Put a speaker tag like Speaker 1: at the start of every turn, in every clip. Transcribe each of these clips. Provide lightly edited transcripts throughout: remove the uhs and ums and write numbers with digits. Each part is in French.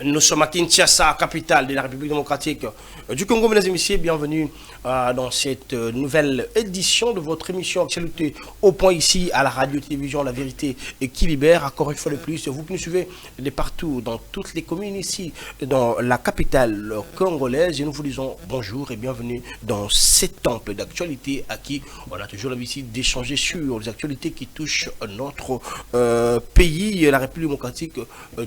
Speaker 1: Nous sommes à Kinshasa, capitale de la République démocratique du Congo. Mesdames et messieurs, bienvenue dans cette nouvelle édition de votre émission Actualité au point ici à la radio-télévision La Vérité et qui libère. Encore une fois de plus, vous qui nous suivez de partout, dans toutes les communes ici, dans la capitale congolaise. Et nous vous disons bonjour et bienvenue dans cet temple d'actualité à qui on a toujours l'habitude d'échanger sur les actualités qui touchent notre pays, la République démocratique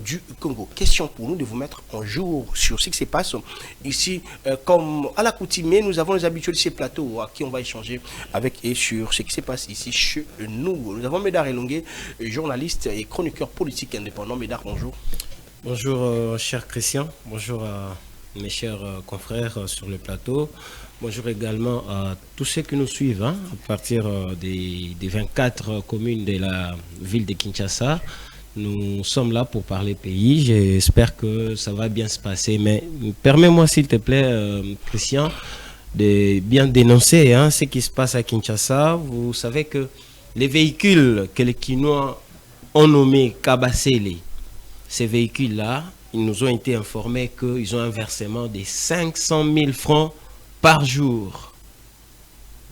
Speaker 1: du Congo. Question pour nous de vous mettre en jour sur ce qui se passe ici. Comme à l'accoutumée, nous avons les habitués de ces plateaux à qui on va échanger avec et sur ce qui se passe ici chez nous. Nous avons Médard Elongué, journaliste et chroniqueur politique indépendant. Médard, bonjour.
Speaker 2: Bonjour cher Christian, bonjour à mes chers confrères sur le plateau. Bonjour également à tous ceux qui nous suivent à partir des 24 communes de la ville de Kinshasa. Nous sommes là pour parler pays. J'espère que ça va bien se passer. Mais permets-moi s'il te plaît, Christian, de bien dénoncer ce qui se passe à Kinshasa. Vous savez que les véhicules que les Kinois ont nommés Kabasele, ces véhicules-là, ils nous ont été informés qu'ils ont un versement de 500 000 francs par jour.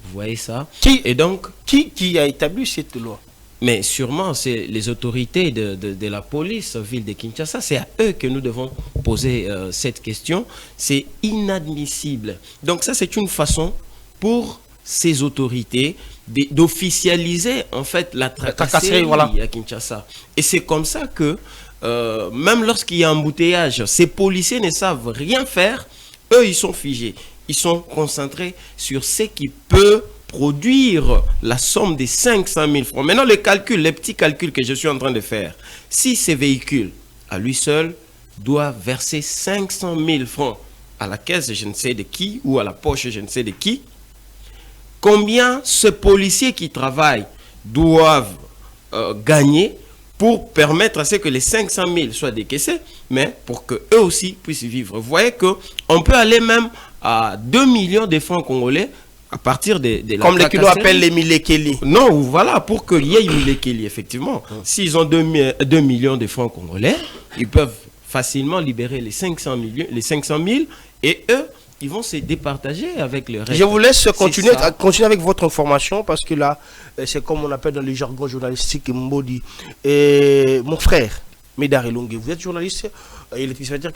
Speaker 2: Vous voyez ça?
Speaker 1: Et donc, qui a établi cette loi?
Speaker 2: Mais sûrement, c'est les autorités de la police, ville de Kinshasa. C'est à eux que nous devons poser cette question. C'est inadmissible. Donc ça, c'est une façon pour ces autorités d'officialiser en fait la tracasserie voilà, à Kinshasa. Et c'est comme ça que, même lorsqu'il y a un embouteillage, ces policiers ne savent rien faire. Eux, ils sont figés. Ils sont concentrés sur ce qui peut produire la somme des 500 000 francs. Maintenant, les petits calculs que je suis en train de faire, si ces véhicules, à lui seul, doivent verser 500 000 francs à la caisse, je ne sais de qui, ou à la poche, je ne sais de qui, combien ce policier qui travaille doivent gagner pour permettre à ce que les 500 000 soient décaissés, mais pour qu'eux aussi puissent vivre. Vous voyez qu'on peut aller même à 2 millions de francs congolais à partir de la
Speaker 1: comme les kilos appellent les Milekeli.
Speaker 2: Non, voilà, pour qu'il y ait Milekeli, effectivement. S'ils ont 2 millions de francs congolais, ils peuvent facilement libérer les 500 000 et eux, ils vont se départager avec le reste.
Speaker 1: Je vous laisse continuer avec votre information parce que là, c'est comme on appelle dans le jargon journalistique Mbodi. Mon frère, Médard Elongué, vous êtes journaliste et les téléspectateurs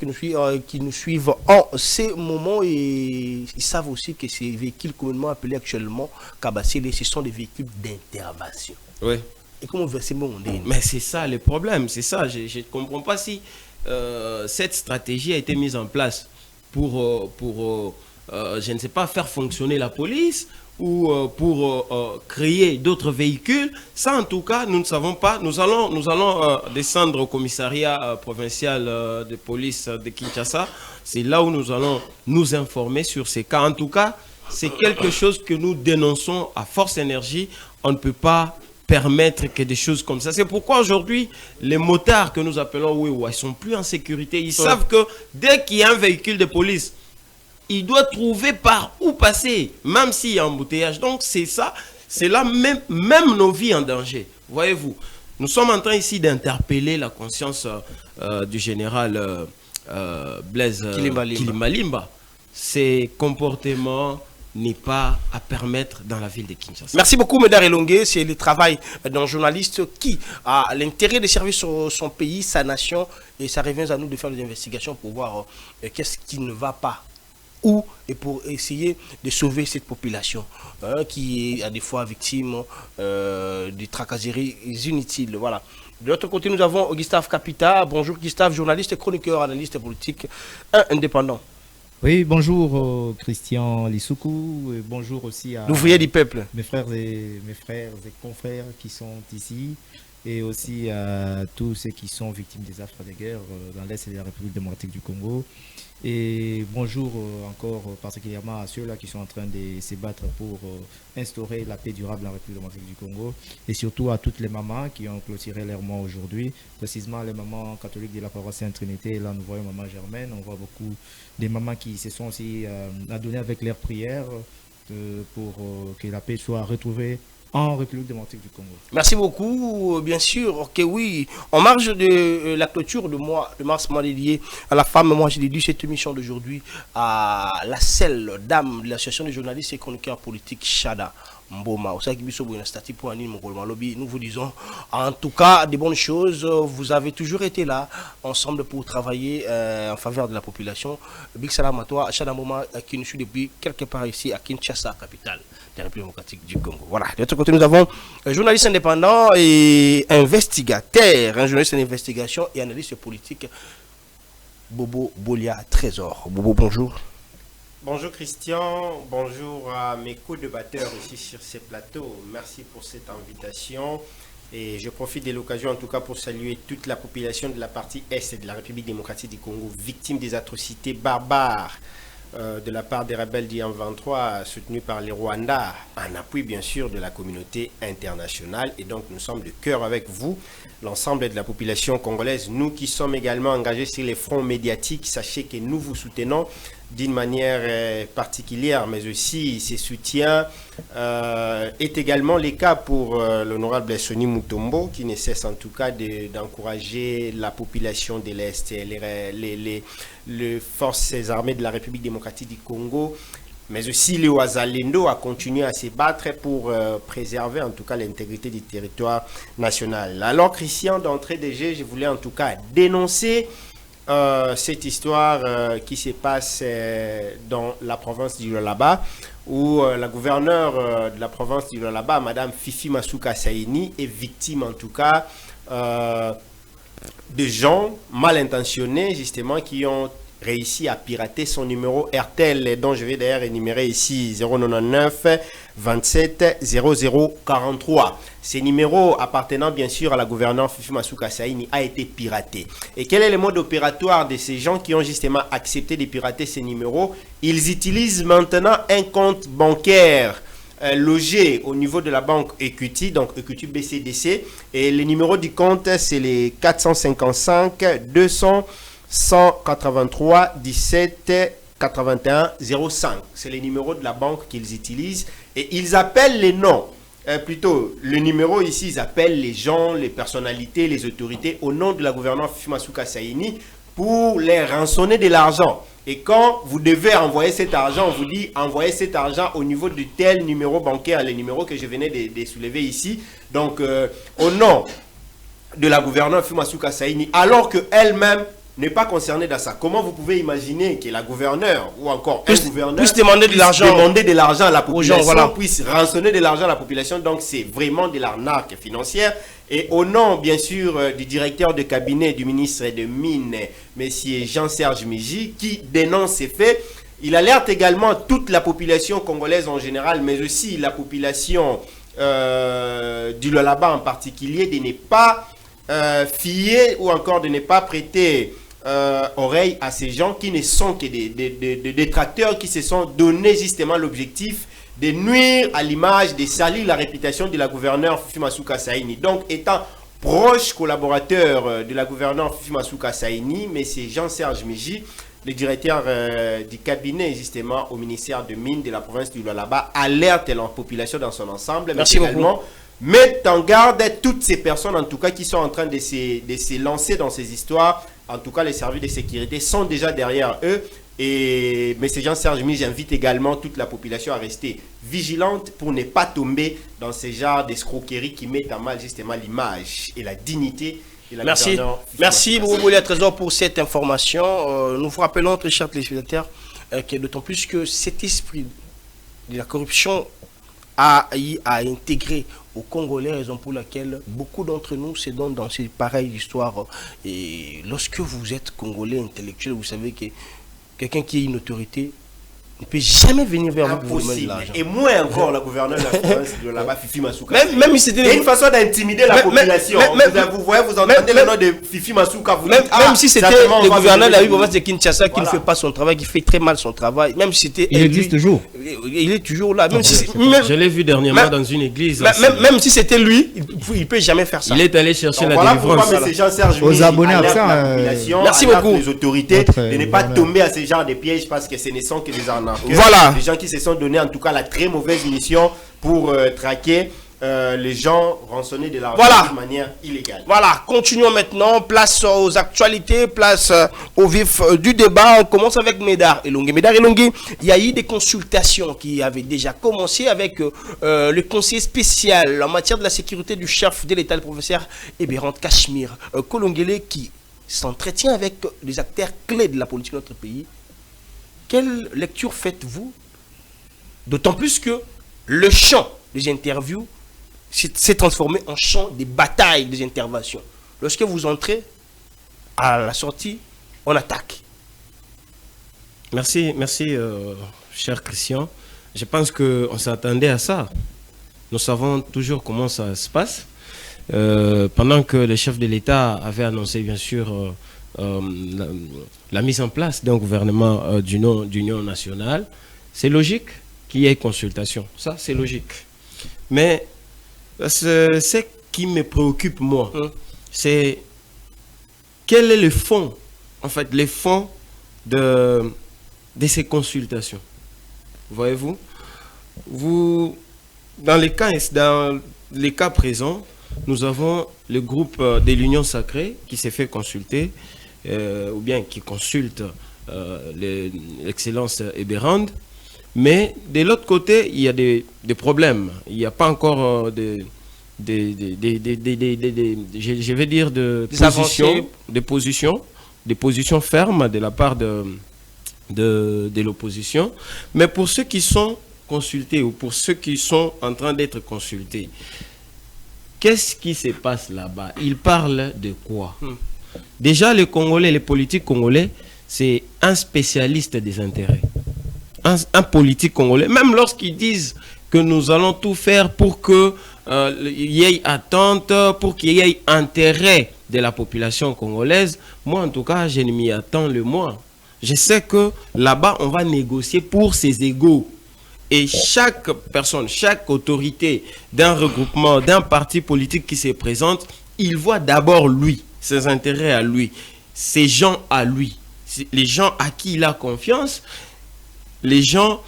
Speaker 1: qui nous suivent en ces moments et ils savent aussi que ces véhicules communément appelés actuellement Kabasele, ce sont des véhicules d'intervention.
Speaker 2: Oui.
Speaker 1: Et comment verser mon monde?
Speaker 2: Mais c'est ça le problème, c'est ça. Je ne comprends pas si cette stratégie a été mise en place pour je ne sais pas, faire fonctionner la police ou pour créer d'autres véhicules. Ça, en tout cas, nous ne savons pas. Nous allons descendre au commissariat provincial de police de Kinshasa. C'est là où nous allons nous informer sur ces cas. En tout cas, c'est quelque chose que nous dénonçons à force énergie. On ne peut pas permettre que des choses comme ça. C'est pourquoi aujourd'hui, les motards que nous appelons Wewa, ils sont plus en sécurité. Ils savent que dès qu'il y a un véhicule de police, il doit trouver par où passer, même s'il y a un embouteillage. Donc c'est ça, c'est là même nos vies en danger. Voyez-vous, nous sommes en train ici d'interpeller la conscience du général Blaise Kilimalimba. Ces comportements n'est pas à permettre dans la ville de Kinshasa.
Speaker 1: Merci beaucoup, Médard Elongué. C'est le travail d'un journaliste qui a l'intérêt de servir son pays, sa nation, et ça revient à nous de faire des investigations pour voir qu'est-ce qui ne va pas, où, et pour essayer de sauver cette population qui est à des fois victime de tracasseries inutiles. Voilà. De l'autre côté, nous avons Gustave Capita. Bonjour Gustave, journaliste, chroniqueur, analyste politique indépendant.
Speaker 3: Oui, bonjour Christian Lissoukou, et bonjour aussi à
Speaker 1: l'ouvrier du peuple,
Speaker 3: mes frères et confrères qui sont ici, et aussi à tous ceux qui sont victimes des affres de guerre dans l'Est de la République démocratique du Congo. Et bonjour encore particulièrement à ceux-là qui sont en train de se battre pour instaurer la paix durable en République démocratique du Congo. Et surtout à toutes les mamans qui ont clôturé leur mois aujourd'hui, précisément les mamans catholiques de la paroisse Sainte-Trinité. Là, nous voyons maman Germaine, on voit beaucoup des mamans qui se sont aussi adonnées avec leurs prières pour que la paix soit retrouvée en République démocratique du Congo.
Speaker 1: Merci beaucoup, bien sûr. Ok, oui. En marge de la clôture de mars, mois dédié à la femme, moi j'ai dédié cette émission d'aujourd'hui à la seule dame de l'association des journalistes et chroniqueurs politiques Chada Mboma. Nous vous disons en tout cas des bonnes choses. Vous avez toujours été là ensemble pour travailler en faveur de la population. Big salam à toi, Chada Mboma, qui nous suit depuis quelque part ici à Kinshasa, capitale de la République démocratique du Congo. Voilà. De l'autre côté, nous avons un journaliste indépendant et investigateur, un journaliste d'investigation et analyste politique, Bobo Bolia Trésor. Bobo, bonjour.
Speaker 4: Bonjour Christian, bonjour à mes co-débatteurs ici sur ces plateaux. Merci pour cette invitation et je profite de l'occasion en tout cas pour saluer toute la population de la partie Est de la République démocratique du Congo, victime des atrocités barbares de la part des rebelles du M23 soutenus par les Rwandais, en appui bien sûr de la communauté internationale. Et donc nous sommes de cœur avec vous, l'ensemble de la population congolaise. Nous qui sommes également engagés sur les fronts médiatiques, sachez que nous vous soutenons d'une manière particulière, mais aussi ces soutiens est également le cas pour l'honorable Sonny Mutombo, qui ne cesse en tout cas d'encourager la population de l'Est, les forces armées de la République démocratique du Congo, mais aussi les Ouazalendo à continuer à se battre pour préserver en tout cas l'intégrité du territoire national. Alors Christian, d'entrée de jeu, je voulais en tout cas dénoncer cette histoire qui se passe dans la province du Lualaba, où la gouverneure de la province du Lualaba, Madame Fifi Masuka Saini, est victime en tout cas de gens mal intentionnés justement qui ont réussi à pirater son numéro RTL, dont je vais d'ailleurs énumérer ici 099 27 00 43. Ces numéros appartenant bien sûr à la gouverneure Fifi Masuka Saini a été piraté. Et quel est le mode opératoire de ces gens qui ont justement accepté de pirater ces numéros? Ils utilisent maintenant un compte bancaire logé au niveau de la banque Equity, donc Equity BCDC, et le numéro du compte c'est les 455 200 183 17 81 05. C'est les numéros de la banque qu'ils utilisent et ils appellent les noms. Plutôt, le numéro ici, ils appellent les gens, les personnalités, les autorités au nom de la gouverneure Fifi Masuka Saini pour les rançonner de l'argent. Et quand vous devez envoyer cet argent, on vous dit envoyez cet argent au niveau de tel numéro bancaire, les numéros que je venais de soulever ici. Donc, au nom de la gouverneure Fifi Masuka Saini, alors qu'elle-même n'est pas concerné dans ça. Comment vous pouvez imaginer que la gouverneure ou encore un gouverneur
Speaker 1: puisse demander de l'argent
Speaker 4: à la population,
Speaker 1: gens, voilà.
Speaker 4: Puisse rançonner de l'argent à la population? Donc c'est vraiment de l'arnaque financière. Et au nom bien sûr du directeur de cabinet du ministre des Mines, monsieur Jean-Serge Miji, qui dénonce ces faits, il alerte également toute la population congolaise en général, mais aussi la population du Lualaba en particulier, de ne pas fier ou encore de ne pas prêter oreille à ces gens qui ne sont que des détracteurs qui se sont donné justement l'objectif de nuire à l'image, de salir la réputation de la gouverneure Fifi Masuka Saini. Donc étant proche collaborateur de la gouverneure Fifi Masuka Saini, mais c'est Jean-Serge Miji, le directeur du cabinet justement au ministère de Mines de la province du Lualaba, alerte la population dans son ensemble.
Speaker 1: Merci
Speaker 4: mais également mettre en garde toutes ces personnes en tout cas qui sont en train de se lancer dans ces histoires. En tout cas, les services de sécurité sont déjà derrière eux. Et M. Jean-Serge Miji invite également toute la population à rester vigilante pour ne pas tomber dans ces genres d'escroqueries qui mettent en mal justement l'image et la dignité de la gouverneure.
Speaker 1: Merci Bobo Bolia Trésor pour cette information. Nous vous rappelons, très chers téléspectateurs, que d'autant plus que cet esprit de la corruption a intégré aux Congolais, raison pour laquelle beaucoup d'entre nous se donnent dans ces pareilles histoires. Et lorsque vous êtes Congolais intellectuel, vous savez que quelqu'un qui est une autorité ne peut jamais venir vers vous pour vous demander de l'argent.
Speaker 4: Et moins encore la gouverneure de la province de là-bas, Fifi Masuka.
Speaker 1: Même si c'était
Speaker 4: une façon d'intimider la population. Vous voyez, vous entendez le nom de Fifi Masuka.
Speaker 1: Même si c'était le gouverneur de la province de Kinshasa qui ne fait pas son travail, qui fait très mal son travail, même si c'était...
Speaker 3: Il existe toujours.
Speaker 1: Il est toujours là. Même si
Speaker 2: je l'ai vu dernièrement dans une église.
Speaker 1: Même si c'était lui, il ne peut jamais faire ça.
Speaker 2: Il est allé chercher la
Speaker 4: voilà
Speaker 2: délivrance.
Speaker 4: Pourquoi M. Jean-Serge Miji
Speaker 3: aux abonnés
Speaker 4: alerte la
Speaker 3: absents.
Speaker 4: population,
Speaker 1: Merci
Speaker 4: alerte
Speaker 1: beaucoup.
Speaker 4: les autorités de ne pas tomber à ce genre de pièges parce que ce ne sont que des arnaqueurs.
Speaker 1: Voilà.
Speaker 4: Des gens qui se sont donné en tout cas la très mauvaise mission pour traquer les gens rançonner de l'argent
Speaker 1: Voilà.
Speaker 4: de manière illégale.
Speaker 1: Voilà, continuons maintenant. Place aux actualités, place au vif du débat. On commence avec Médard Elongue. Médard Elongue, il y a eu des consultations qui avaient déjà commencé avec le conseiller spécial en matière de la sécurité du chef de l'État, le professeur Ebérand Cachemire Kolongele, qui s'entretient avec les acteurs clés de la politique de notre pays. Quelle lecture faites-vous? D'autant plus que le champ des interviews s'est transformé en champ des batailles, des interventions. Lorsque vous entrez, à la sortie, on attaque.
Speaker 2: Merci, cher Christian. Je pense qu'on s'attendait à ça. Nous savons toujours comment ça se passe. Pendant que le chef de l'État avait annoncé, bien sûr, la mise en place d'un gouvernement d'union nationale, c'est logique qu'il y ait consultation. Ça, c'est logique. Mais ce qui me préoccupe, moi, c'est quel est le fond, en fait, les fonds de ces consultations. Voyez-vous, dans les cas présents, nous avons le groupe de l'Union Sacrée qui s'est fait consulter, ou bien qui consulte l'excellence Ebérand. Mais de l'autre côté, il y a des problèmes. Il n'y a pas encore je vais dire des positions fermes de la part de l'opposition. Mais pour ceux qui sont consultés ou pour ceux qui sont en train d'être consultés, qu'est-ce qui se passe là-bas? Ils parlent de quoi? Déjà, les Congolais, les politiques congolais, c'est un spécialiste des intérêts. Un politique congolais, même lorsqu'ils disent que nous allons tout faire pour qu'il y ait attente, pour qu'il y ait intérêt de la population congolaise, moi en tout cas, je ne m'y attends le moins. Je sais que là-bas, on va négocier pour ses égaux. Et chaque personne, chaque autorité d'un regroupement, d'un parti politique qui se présente, il voit d'abord lui, ses intérêts à lui, ses gens à lui, les gens à qui il a confiance, les gens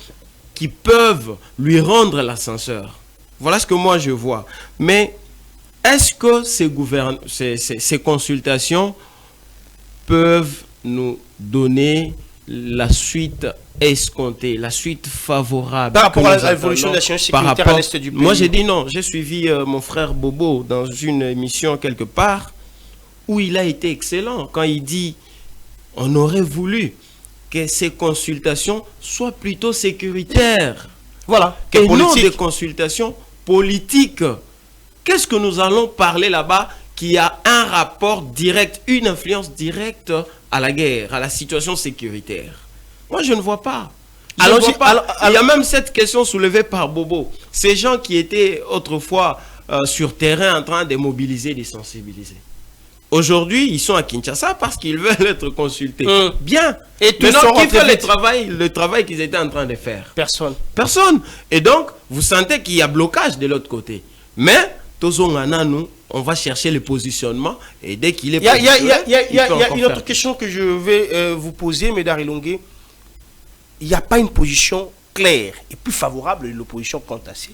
Speaker 2: qui peuvent lui rendre l'ascenseur. Voilà ce que moi je vois. Mais est-ce que ces consultations peuvent nous donner la suite escomptée, la suite favorable
Speaker 1: par rapport à l'évolution de la sécurité à l'est du pays?
Speaker 2: Moi j'ai dit non. J'ai suivi mon frère Bobo dans une émission quelque part où il a été excellent quand il dit on aurait voulu que ces consultations soient plutôt sécuritaires.
Speaker 1: Voilà.
Speaker 2: Et non des consultations politiques. Qu'est-ce que nous allons parler là-bas qui a un rapport direct, une influence directe à la guerre, à la situation sécuritaire? Moi, je ne vois pas. Il y a même cette question soulevée par Bobo. Ces gens qui étaient autrefois sur terrain en train de mobiliser, de sensibiliser. Aujourd'hui, ils sont à Kinshasa parce qu'ils veulent être consultés. Bien. Et maintenant, qui fait le travail qu'ils étaient en train de faire?
Speaker 1: Personne.
Speaker 2: Personne. Et donc, vous sentez qu'il y a blocage de l'autre côté. Mais, nous, on va chercher le positionnement et dès qu'il est positionné,
Speaker 1: il y a une autre question que je vais vous poser, Médard Elongue. Il n'y a pas une position claire et plus favorable de l'opposition quant à ça.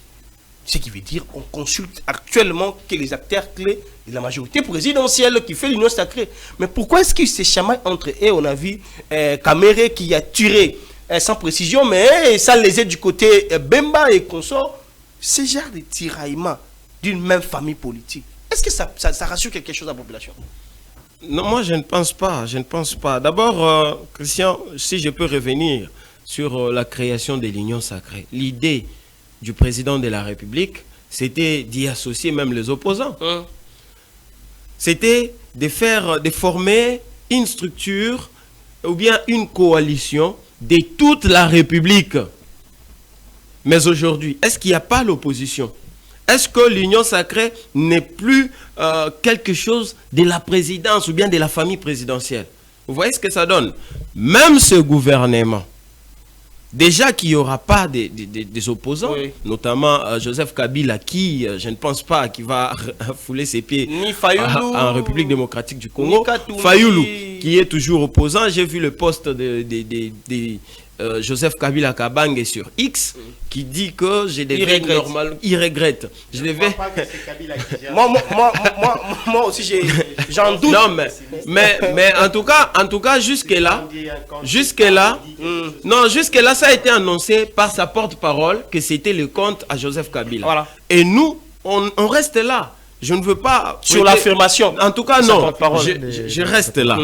Speaker 1: Ce qui veut dire qu'on consulte actuellement que les acteurs clés de la majorité présidentielle qui fait l'Union Sacrée. Mais pourquoi est-ce qu'ils se chamaillent entre eux? On a vu Kamere qui a tiré sans précision, mais ça les aide du côté Bemba et consort. Ce genre de tiraillement d'une même famille politique, est-ce que ça rassure quelque chose à la population?
Speaker 2: Non, moi je ne pense pas. Je ne pense pas. D'abord, Christian, si je peux revenir sur la création de l'Union Sacrée. L'idée du président de la République, c'était d'y associer même les opposants. C'était de former une structure ou bien une coalition de toute la République. Mais aujourd'hui, est-ce qu'il n'y a pas l'opposition? Est-ce que l'Union Sacrée n'est plus quelque chose de la présidence ou bien de la famille présidentielle? Vous voyez ce que ça donne? Même ce gouvernement, déjà qu'il n'y aura pas des opposants, oui, notamment Joseph Kabila, qui, je ne pense pas, qu'il va fouler ses pieds en République démocratique du Congo. Fayoulou, qui est toujours opposant. J'ai vu le poste de Joseph Kabila Kabange sur X qui dit que j'ai des règles normales. Il regrette. Je devais.
Speaker 1: Moi aussi, j'en doute.
Speaker 2: Non, mais en tout cas, jusque-là, ça a été annoncé par sa porte-parole que c'était le compte à Joseph Kabila.
Speaker 1: Voilà.
Speaker 2: Et nous, on reste là. Je ne veux pas...
Speaker 1: Sur l'affirmation.
Speaker 2: En tout cas, non. Je reste là.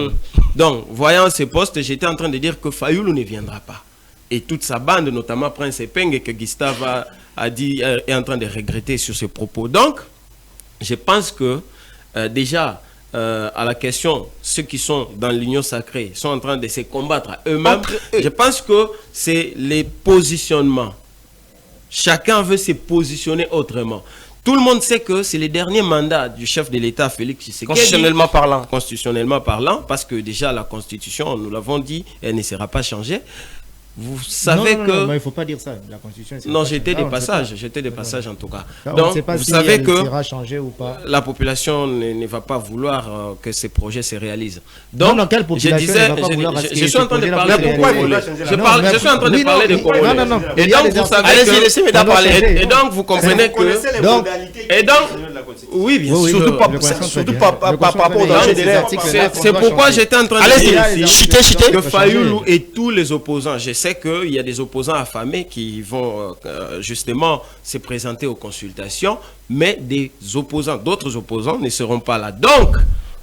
Speaker 2: Donc, voyant ces postes, j'étais en train de dire que Fayoulou ne viendra pas. Et toute sa bande, notamment Prince Epeng, que Gustave a dit, est en train de regretter sur ses propos. Donc, je pense que déjà, à la question, ceux qui sont dans l'union sacrée sont en train de se combattre à eux-mêmes. Je pense que c'est les positionnements. Chacun veut se positionner autrement. Tout le monde sait que c'est le dernier mandat du chef de l'État, Félix Tshisekedi.
Speaker 1: Constitutionnellement parlant.
Speaker 2: Constitutionnellement parlant, parce que déjà la Constitution, nous l'avons dit, elle ne sera pas changée. Vous savez que...
Speaker 3: Non, il ne faut pas dire ça. La Constitution...
Speaker 2: Non, j'étais des passages en tout cas.
Speaker 3: Donc, vous savez que ou pas.
Speaker 2: La population ne va pas vouloir que ces projets se réalisent. Donc,
Speaker 3: non, quelle population
Speaker 2: je suis en train de parler de Congolais. Je suis en train de parler de Congolais.
Speaker 3: Non.
Speaker 2: Et donc, vous savez que...
Speaker 1: Laissez-moi parler.
Speaker 2: Et donc, vous comprenez que... Et donc, oui, bien sûr.
Speaker 1: Surtout pas par rapport aux dangers des
Speaker 2: C'est pourquoi j'étais en train de dire
Speaker 1: ici
Speaker 2: que Fayoulou et tous les opposants, je sais qu'il y a des opposants affamés qui vont justement se présenter aux consultations, mais d'autres opposants ne seront pas là. Donc,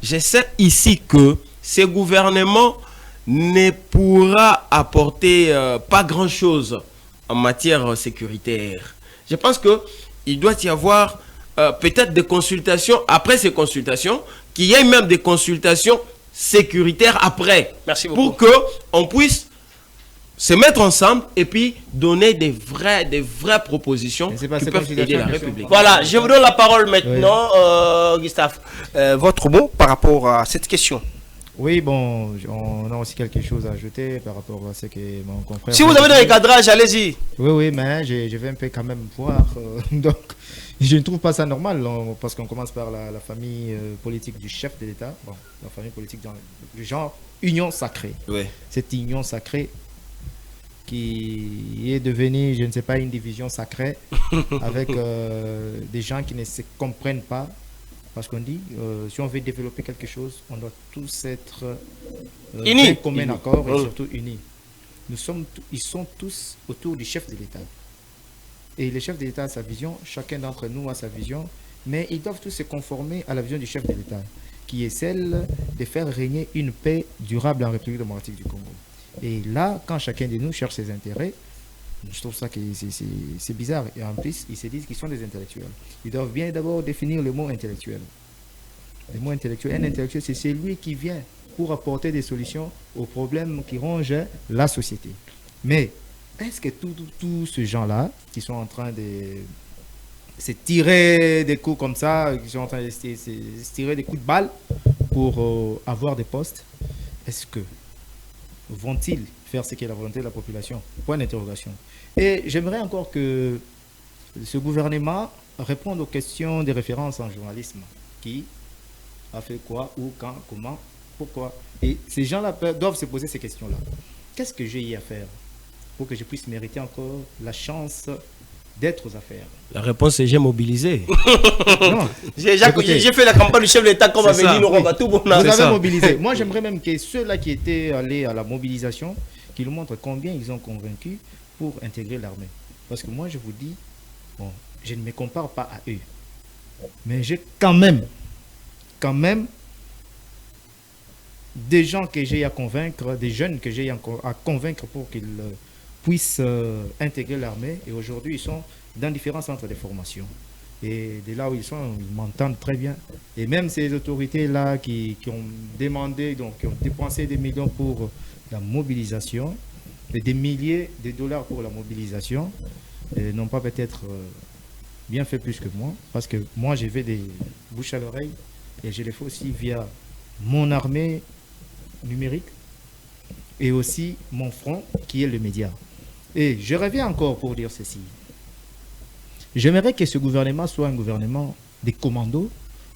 Speaker 2: je sais ici que ce gouvernement ne pourra apporter pas grand-chose en matière sécuritaire. Je pense qu'il doit y avoir peut-être des consultations, après ces consultations, qu'il y ait même des consultations sécuritaires après.
Speaker 1: Merci beaucoup.
Speaker 2: Pour qu'on puisse se mettre ensemble et puis donner des vraies propositions qui peuvent aider la République.
Speaker 1: Voilà, je vous donne la parole maintenant, Gustave. Votre mot par rapport à cette question.
Speaker 3: Oui, bon, on a aussi quelque chose à ajouter par rapport à ce que mon confrère...
Speaker 1: Si vous avez des cadrages, allez-y.
Speaker 3: Oui, mais je vais un peu quand même voir. Donc, je ne trouve pas ça normal, parce qu'on commence par la famille politique du chef de l'État. Bon, la famille politique du genre union sacrée.
Speaker 2: Oui.
Speaker 3: Cette union sacrée qui est devenue, je ne sais pas, une division sacrée avec des gens qui ne se comprennent pas. Parce qu'on dit, si on veut développer quelque chose, on doit tous être
Speaker 1: unis,
Speaker 3: en commun accord et surtout unis. Ils sont tous autour du chef de l'État. Et le chef de l'État a sa vision, chacun d'entre nous a sa vision, mais ils doivent tous se conformer à la vision du chef de l'État, qui est celle de faire régner une paix durable en République démocratique du Congo. Et là, quand chacun de nous cherche ses intérêts, je trouve ça que c'est bizarre. Et en plus, ils se disent qu'ils sont des intellectuels. Ils doivent bien d'abord définir le mot intellectuel. Le mot intellectuel, un intellectuel, c'est celui qui vient pour apporter des solutions aux problèmes qui rongent la société. Mais est-ce que tous ces gens-là, qui sont en train de se tirer des coups comme ça, qui sont en train de se tirer des coups de balle pour avoir des postes, est-ce que vont-ils faire ce qui est la volonté de la population? Point d'interrogation. Et j'aimerais encore que ce gouvernement réponde aux questions des références en journalisme. Qui a fait quoi, où, quand, comment, pourquoi? Et ces gens-là doivent se poser ces questions-là. Qu'est-ce que j'ai à faire pour que je puisse mériter encore la chance d'être aux affaires?
Speaker 2: La réponse est j'ai mobilisé.
Speaker 1: J'ai fait la campagne du chef de l'État comme avait dit Laurent Batou.
Speaker 3: Vous avez mobilisé. Moi, j'aimerais même que ceux-là qui étaient allés à la mobilisation, qu'ils nous montrent combien ils ont convaincu pour intégrer l'armée. Parce que moi, je vous dis, bon, je ne me compare pas à eux. Mais j'ai quand même des gens que j'ai à convaincre, des jeunes que j'ai à convaincre pour qu'ils puissent intégrer l'armée. Et aujourd'hui, ils sont dans différents centres de formation. Et de là où ils sont, ils m'entendent très bien. Et même ces autorités-là qui ont demandé, donc qui ont dépensé des millions pour la mobilisation, et des milliers de dollars pour la mobilisation, n'ont pas peut-être bien fait plus que moi. Parce que moi, je vais des bouches à l'oreille et je le fais aussi via mon armée numérique et aussi mon front qui est le média. Et je reviens encore pour dire ceci. J'aimerais que ce gouvernement soit un gouvernement des commandos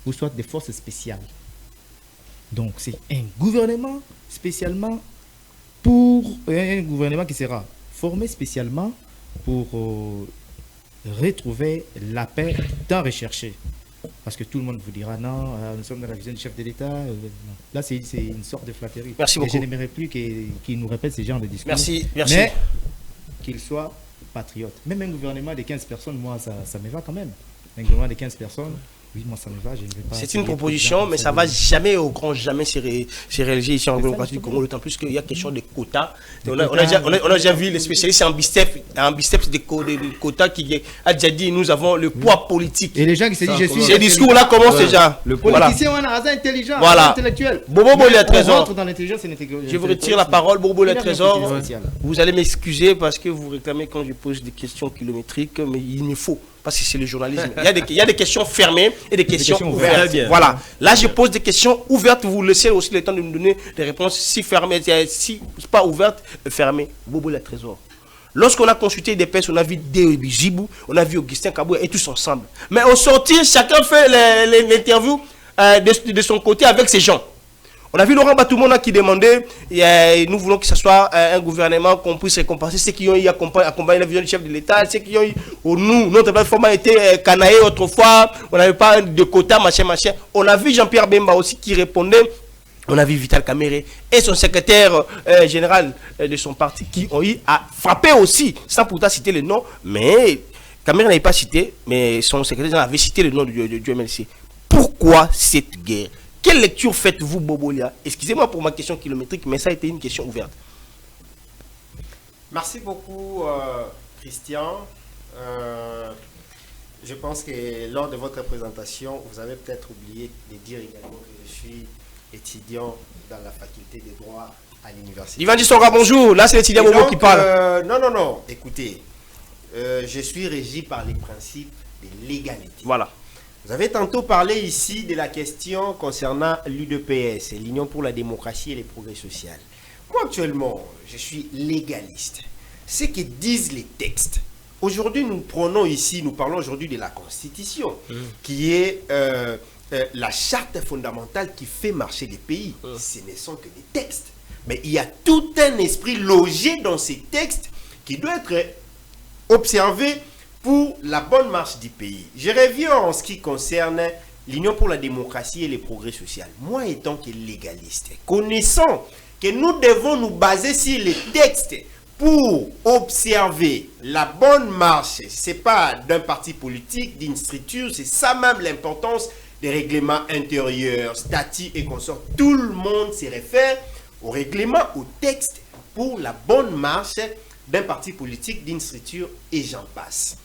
Speaker 3: ou soit des forces spéciales. Donc c'est un gouvernement spécialement pour un gouvernement qui sera formé spécialement pour retrouver la paix tant recherchée. Parce que tout le monde vous dira non, nous sommes dans la vision du chef de l'État. Non. Là, c'est une sorte de flatterie.
Speaker 1: Merci beaucoup.
Speaker 3: Et je n'aimerais plus qu'il nous répète ce genre de discours.
Speaker 1: Merci.
Speaker 3: Mais qu'il soit patriote. Même un gouvernement de 15 personnes, moi, ça me va quand même. Un gouvernement de 15 personnes, oui, moi, ça me va. Je ne vais pas.
Speaker 1: C'est une proposition, mais ça ne va jamais, au grand jamais se réaliser ici en démocratie du Congo, d'autant plus qu'il y a question de quotas. On a déjà vu les spécialistes en biceps des quotas qui a déjà dit nous avons le poids politique.
Speaker 3: Et les gens qui se disent je suis.
Speaker 1: Ces discours-là commencent déjà.
Speaker 3: Le politicien, on a un intelligent,
Speaker 1: voilà.
Speaker 3: Intellectuel.
Speaker 1: Bobo Bolia Trésor.
Speaker 3: Je
Speaker 1: vous retire la parole, Bobo Bolia Trésor. Vous allez m'excuser parce que vous réclamez quand je pose des questions kilométriques, mais il me faut. Parce que c'est le journalisme. Il y a des questions fermées et des questions ouvertes. Voilà. Là, je pose des questions ouvertes. Vous laissez aussi le temps de me donner des réponses si fermées, si pas ouvertes, fermées. Bobo la Trésor. Lorsqu'on a consulté des personnes, on a vu Déobi Jibou, on a vu Augustin Kabou et tous ensemble. Mais au sortir, chacun fait l'interview de son côté avec ses gens. On a vu Laurent Batoumona qui demandait, nous voulons que ce soit un gouvernement qu'on puisse récompenser ceux qui ont eu accompagné la vision du chef de l'État, ceux qui ont eu, nous, notre plateforme a été canaillée autrefois, on n'avait pas de quota, machin. On a vu Jean-Pierre Bemba aussi qui répondait, on a vu Vital Kamere et son secrétaire général de son parti qui ont eu à frapper aussi, sans pourtant citer le nom, mais Kamere n'avait pas cité, mais son secrétaire général avait cité le nom du MLC. Pourquoi cette guerre? Quelle lecture faites-vous, Bobolia? Excusez-moi pour ma question kilométrique, mais ça a été une question ouverte.
Speaker 4: Merci beaucoup, Christian. Je pense que lors de votre présentation, vous avez peut-être oublié de dire également que je suis étudiant dans la faculté de droit à l'université.
Speaker 1: Ivan Dissora, bonjour. Là, c'est l'étudiant Bobo qui parle.
Speaker 4: Non. Écoutez, je suis régi par les principes de l'égalité.
Speaker 1: Voilà.
Speaker 4: Vous avez tantôt parlé ici de la question concernant l'UDPS, l'Union pour la démocratie et les progrès sociaux. Moi, actuellement, je suis légaliste. Ce que disent les textes. Aujourd'hui, nous parlons aujourd'hui de la Constitution, qui est la charte fondamentale qui fait marcher les pays. Ce ne sont que des textes. Mais il y a tout un esprit logé dans ces textes qui doit être observé pour la bonne marche du pays. Je reviens en ce qui concerne l'Union pour la démocratie et les progrès sociaux. Moi, étant que légaliste, connaissant que nous devons nous baser sur les textes pour observer la bonne marche, ce n'est pas d'un parti politique, d'une structure, c'est ça même l'importance des règlements intérieurs, statuts et consorts. Tout le monde se réfère au règlement, au texte pour la bonne marche d'un parti politique, d'une structure et j'en passe.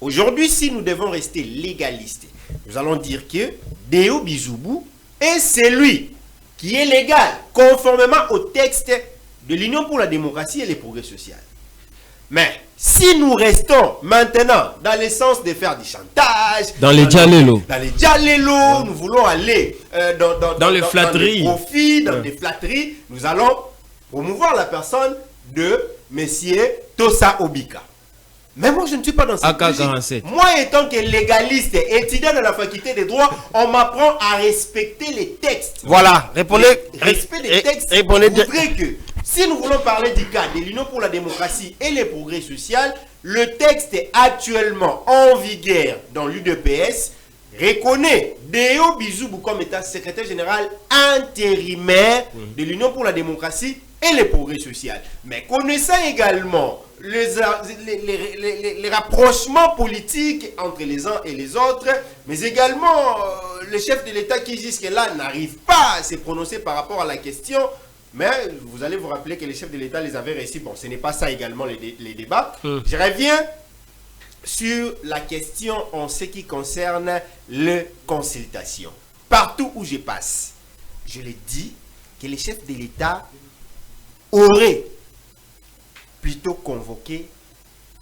Speaker 4: Aujourd'hui, si nous devons rester légalistes, nous allons dire que Déobi Jibou est celui qui est légal, conformément au texte de l'Union pour la démocratie et les progrès sociaux. Mais si nous restons maintenant dans le sens de faire du chantage,
Speaker 2: dans les dialélos,
Speaker 4: nous voulons aller dans les flatteries, dans les profits, dans des flatteries, nous allons promouvoir la personne de Messieurs Tosa Obika. Mais moi, je ne suis pas dans cette logique. Moi, étant que légaliste, étudiant dans la faculté des droits, on m'apprend à respecter les textes.
Speaker 1: Voilà, répondez.
Speaker 4: Respect des textes.
Speaker 1: Répondez.
Speaker 4: Je voudrais que, si nous voulons parler du cas de l'Union pour la démocratie et les progrès sociaux, le texte actuellement en vigueur dans l'UDPS reconnaît Déobi Jibou comme étant secrétaire général intérimaire de l'Union pour la démocratie et les progrès sociaux. Mais connaissant également les rapprochements politiques entre les uns et les autres, mais également les chefs de l'État qui jusque-là n'arrivent pas à se prononcer par rapport à la question, mais vous allez vous rappeler que les chefs de l'État les avaient réussi. Bon, ce n'est pas ça également les débats. Je reviens sur la question en ce qui concerne les consultations. Partout où je passe, je le dis que les chefs de l'État auraient plutôt convoqué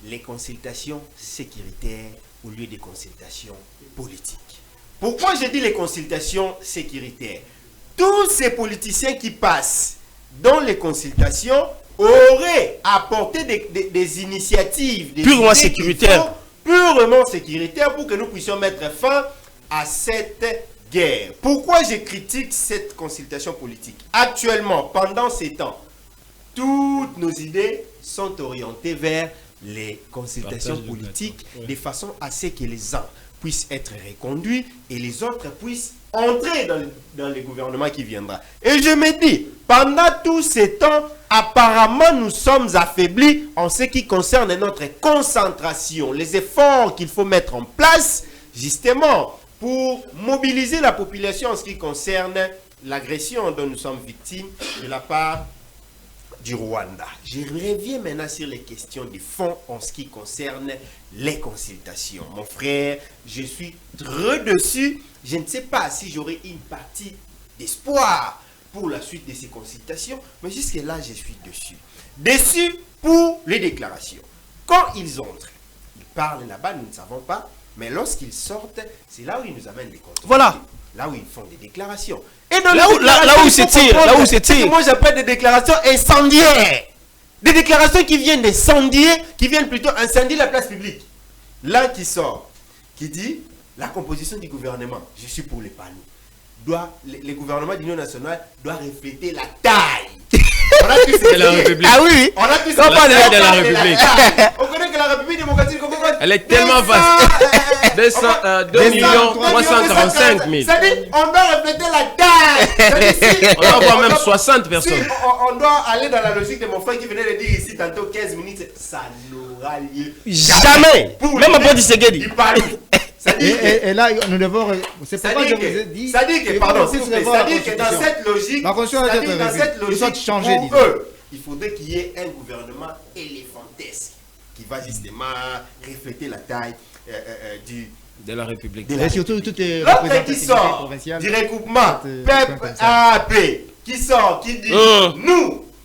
Speaker 4: les consultations sécuritaires au lieu des consultations politiques. Pourquoi je dis les consultations sécuritaires? Tous ces politiciens qui passent dans les consultations auraient apporté des initiatives
Speaker 1: purement sécuritaires
Speaker 4: pour que nous puissions mettre fin à cette guerre. Pourquoi je critique cette consultation politique? Actuellement, pendant ces temps, toutes nos idées sont orientées vers les consultations
Speaker 2: Partage du
Speaker 4: politiques
Speaker 2: gâteau, ouais.
Speaker 4: de façon à ce que les uns puissent être reconduits et les autres puissent entrer dans le gouvernement qui viendra. Et je me dis, pendant tous ces temps, apparemment nous sommes affaiblis en ce qui concerne notre concentration, les efforts qu'il faut mettre en place justement pour mobiliser la population en ce qui concerne l'agression dont nous sommes victimes de la part du Rwanda. Je reviens maintenant sur les questions de fond en ce qui concerne les consultations. Mon frère, je suis très dessus. Je ne sais pas si j'aurai une partie d'espoir pour la suite de ces consultations, mais jusque-là, je suis dessus. Dessus pour les déclarations. Quand ils entrent, ils parlent là-bas, nous ne savons pas, mais lorsqu'ils sortent, c'est là où ils nous amènent des comptes.
Speaker 1: Voilà.
Speaker 4: Là où ils font des déclarations. Et dans
Speaker 1: Là
Speaker 4: les
Speaker 1: où
Speaker 4: déclarations,
Speaker 1: c'est
Speaker 4: il faut
Speaker 1: tir,
Speaker 4: comprendre
Speaker 1: là où c'est
Speaker 4: que
Speaker 1: tir.
Speaker 4: moi j'appelle des déclarations incendiaires. Des déclarations qui viennent d'incendier, qui viennent plutôt incendier la place publique. L'un qui sort, qui dit la composition du gouvernement, je suis pour les panneaux. Le gouvernement d'Union nationale doit refléter la taille. On a tous
Speaker 2: De la République.
Speaker 1: Ah oui.
Speaker 4: On a tous
Speaker 2: On parle de la République.
Speaker 4: On connaît que la République démocratique du Congo,
Speaker 2: Elle est tellement vaste. 2 345 000.
Speaker 4: C'est-à-dire, on doit refléter la taille.
Speaker 2: On doit avoir même 60 personnes.
Speaker 4: Si on doit aller dans la logique de mon frère qui venait de dire ici tantôt 15 minutes, ça n'aura lieu
Speaker 1: Jamais. Même à Tshisekedi.
Speaker 4: Il parle.
Speaker 3: Et là, nous devons. C'est pourquoi je vous ai dit.
Speaker 4: C'est-à-dire que, pardon, s'il vous plaît, c'est-à-dire que dans cette logique,
Speaker 3: la Constitution a été
Speaker 4: il
Speaker 3: faut changer,
Speaker 4: pour eux, il faudrait qu'il y ait un gouvernement éléphantesque qui va justement refléter la taille
Speaker 2: De la République.
Speaker 3: Et surtout toutes les
Speaker 4: l'autre qui
Speaker 3: représentativités
Speaker 4: sort
Speaker 3: provinciales.
Speaker 4: du recoupement
Speaker 3: comme
Speaker 4: PEP
Speaker 3: ça.
Speaker 4: AP, qui sort, qui dit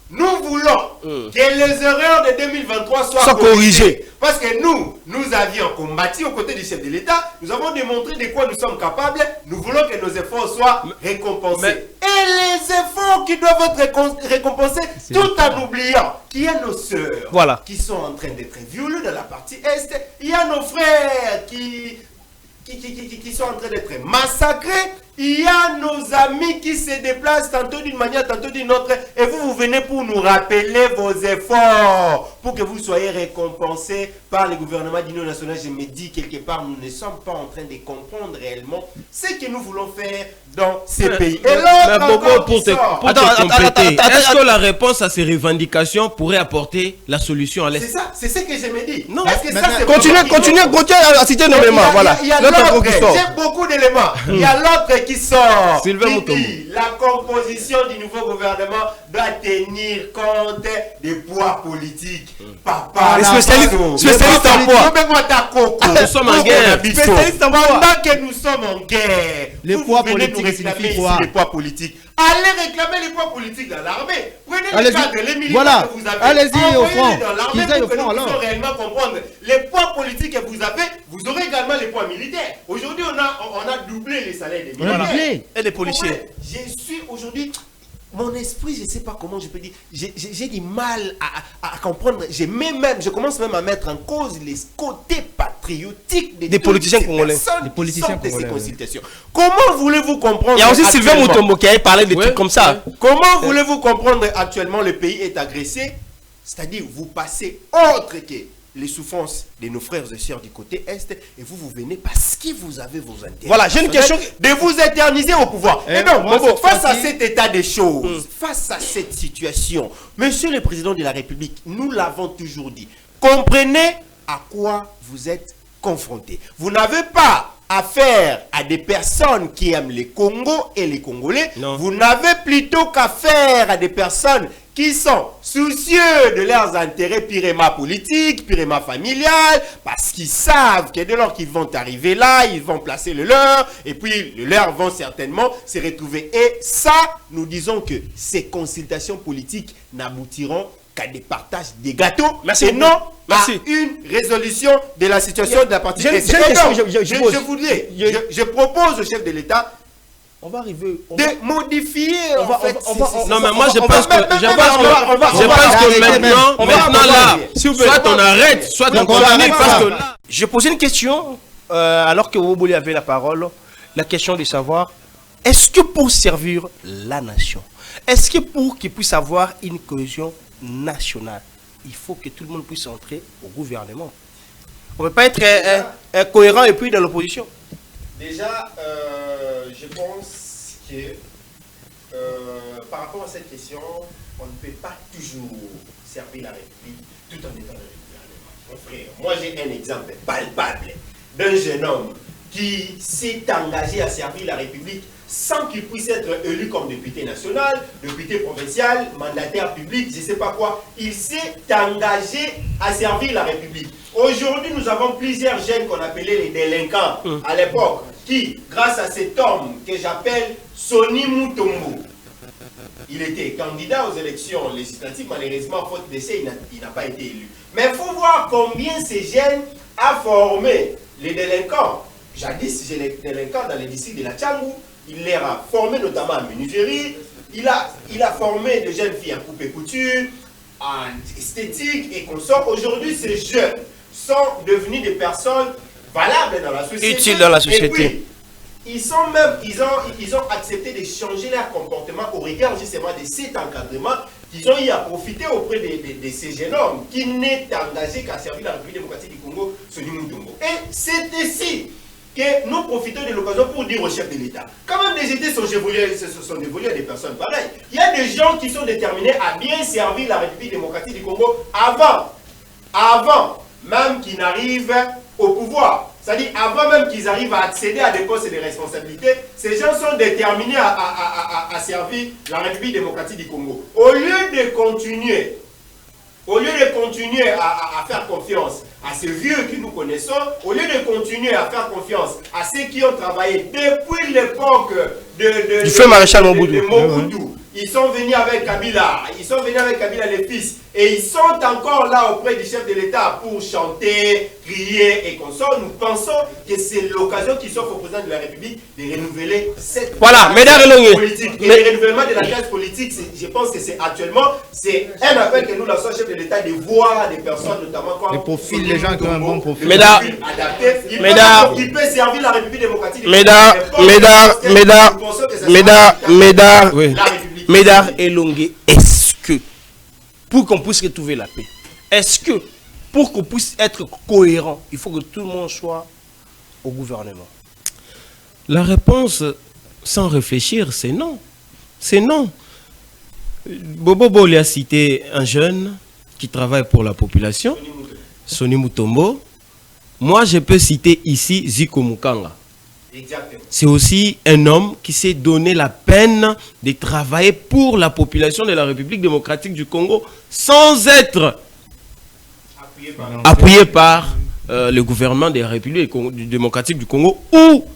Speaker 4: nous voulons que les erreurs de 2023 soient corrigées. Parce que nous avions combattu aux côtés du chef de l'État, nous avons démontré de quoi nous sommes capables, nous voulons que nos efforts soient récompensés. Et les efforts qui doivent être récompensés, tout en oubliant qu'il y a nos sœurs qui sont en train d'être violées dans la partie Est, il y a nos frères qui sont en train d'être massacrés. Il y a nos amis qui se déplacent tantôt d'une manière, tantôt d'une autre. Et vous venez pour nous rappeler vos efforts. Pour que vous soyez récompensés par le gouvernement d'Union nationale. Je me dis quelque part, nous ne sommes pas en train de comprendre réellement ce que nous voulons faire dans ces pays. Et là,
Speaker 2: pour te compléter, est-ce que la réponse à ces revendications pourrait apporter la solution à l'Est?
Speaker 4: C'est ça que je me dis.
Speaker 2: Non.
Speaker 1: Continuez à citer nos éléments. Voilà.
Speaker 4: Il y a l'autre, j'ai beaucoup d'éléments. Il y a l'autre qui sort.
Speaker 2: Sylvain
Speaker 4: Qui dit, la composition du nouveau gouvernement doit tenir compte des poids politiques. Papa,
Speaker 1: spécialiste en poids.
Speaker 2: Nous sommes en guerre.
Speaker 1: Spécialiste en poids.
Speaker 4: Pendant que nous sommes en guerre,
Speaker 3: Les
Speaker 4: vous
Speaker 3: poids
Speaker 4: venez nous
Speaker 3: politiques
Speaker 4: réclamer
Speaker 3: signifient
Speaker 4: ici
Speaker 3: quoi?
Speaker 4: les poids politiques. Allez réclamer les poids politiques dans l'armée. Prenez les
Speaker 3: Allez-y.
Speaker 4: cadres, les militaires
Speaker 3: Voilà.
Speaker 4: que vous avez.
Speaker 3: Allez-y au front.
Speaker 4: Envoyez-les dans l'armée
Speaker 3: Qu'ils aillent
Speaker 4: pour
Speaker 3: au
Speaker 4: que
Speaker 3: front,
Speaker 4: nous puissions
Speaker 3: alors.
Speaker 4: réellement comprendre les poids politiques que vous avez. Vous aurez également les poids militaires. Aujourd'hui, on a doublé les salaires des
Speaker 3: On a
Speaker 4: militaires.
Speaker 3: doublé.
Speaker 1: Et les policiers.
Speaker 4: Comprenez? Je suis aujourd'hui, mon esprit, je ne sais pas comment je peux dire, j'ai du mal à comprendre. Je commence même à mettre en cause les côtés patriotiques
Speaker 1: Des politiciens congolais.
Speaker 3: Des politiciens
Speaker 4: de ces
Speaker 3: congolais,
Speaker 4: consultations. Comment voulez-vous comprendre?
Speaker 1: Il y a aussi Sylvain
Speaker 4: actuellement-
Speaker 1: Mutombo qui avait parlé des trucs comme ça.
Speaker 4: Comment voulez-vous comprendre actuellement le pays est agressé? C'est-à-dire, vous passez autre que les souffrances de nos frères et sœurs du côté Est et vous venez parce que vous avez vos intérêts.
Speaker 1: Voilà, j'ai une question.
Speaker 4: De vous éterniser au pouvoir. Et donc,
Speaker 3: moi,
Speaker 4: Bobo,
Speaker 3: cette
Speaker 4: face à
Speaker 3: fois-ci-
Speaker 4: cet état des choses, face à cette situation, Monsieur le Président de la République, nous l'avons toujours dit, comprenez à quoi vous êtes confrontés. Vous n'avez pas affaire à des personnes qui aiment les Congos et les Congolais.
Speaker 2: Non.
Speaker 4: Vous n'avez plutôt qu'affaire à des personnes qui sont soucieux de leurs intérêts purement politiques, purement familiales, parce qu'ils savent que dès lors qu'ils vont arriver là, ils vont placer le leur, et puis le leur vont certainement se retrouver. Et ça, nous disons que ces consultations politiques n'aboutiront qu'à des partages des gâteaux,
Speaker 1: Merci
Speaker 4: et
Speaker 1: beaucoup.
Speaker 4: non
Speaker 1: Merci.
Speaker 4: à une résolution de la situation de la partie.
Speaker 1: J'ai une
Speaker 4: Et
Speaker 1: question,
Speaker 4: donc,
Speaker 1: je pose.
Speaker 4: je propose au chef de l'État
Speaker 1: On va arriver.
Speaker 4: de modifier
Speaker 2: Non, mais moi je pense que maintenant là, soit on arrête, soit on continue parce que là.
Speaker 1: Je posais une question alors que Woboli avait la parole. La question de savoir, est-ce que pour servir la nation, est-ce que pour qu'il puisse avoir une cohésion national, il faut que tout le monde puisse entrer au gouvernement. On ne peut pas être cohérent et puis dans l'opposition.
Speaker 4: Déjà, je pense que par rapport à cette question, on ne peut pas toujours servir la République tout en étant dans le gouvernement. Mon frère, moi j'ai un exemple palpable d'un jeune homme qui s'est engagé à servir la République sans qu'il puisse être élu comme député national, député provincial, mandataire public, je ne sais pas quoi. Il s'est engagé à servir la République. Aujourd'hui, nous avons plusieurs jeunes qu'on appelait les délinquants à l'époque, qui, grâce à cet homme que j'appelle Sonny Mutombo, il était candidat aux élections législatives, malheureusement, faute d'essai, il n'a pas été élu. Mais il faut voir combien ces jeunes a formé les délinquants. Jadis, j'ai les délinquants dans les districts de la Tchangou. Il les a formés notamment en menuiserie. Il a formé des jeunes filles en coupe et couture, en esthétique et consorts. Aujourd'hui, ces jeunes sont devenus des personnes valables dans la société.
Speaker 1: Utiles dans la société.
Speaker 4: Et puis, ils ont accepté de changer leur comportement au regard justement de cet encadrement qu'ils ont eu à profiter auprès de ces jeunes hommes qui n'est engagé qu'à servir la République démocratique du Congo, Sonny Mutombo. Et c'est ici que nous profitons de l'occasion pour dire au chef de l'État. Quand même des idées sont dévolues à des personnes pareilles. Il y a des gens qui sont déterminés à bien servir la République démocratique du Congo avant même qu'ils n'arrivent au pouvoir. C'est-à-dire avant même qu'ils arrivent à accéder à des postes de responsabilité, ces gens sont déterminés à servir la République démocratique du Congo. Au lieu de continuer à faire confiance à ces vieux que nous connaissons, au lieu de continuer à faire confiance à ceux qui ont travaillé depuis l'époque du
Speaker 1: feu maréchal Mobutu.
Speaker 4: Ils sont venus avec Kabila, les fils, et ils sont encore là auprès du chef de l'État pour chanter, crier et consorts. Nous pensons que c'est l'occasion qui s'offre au président de la République de renouveler cette politique. Et le renouvellement de la classe politique, je pense que c'est actuellement, c'est un appel que nous lançons au chef de l'État de voir des personnes, notamment comme
Speaker 3: les profils, les gens qui ont un bon profil.
Speaker 4: Qui peut servir la République démocratique.
Speaker 1: Médard et Longué, est-ce que, pour qu'on puisse retrouver la paix, est-ce que, pour qu'on puisse être cohérent, il faut que tout le monde soit au gouvernement?
Speaker 2: La réponse, sans réfléchir, c'est non. C'est non. Bobo Boli a cité un jeune qui travaille pour la population, Sonny Mutombo. Moi, je peux citer ici Zico Mukanga. C'est aussi un homme qui s'est donné la peine de travailler pour la population de la République démocratique du Congo sans être appuyé par le gouvernement de la République démocratique du Congo ou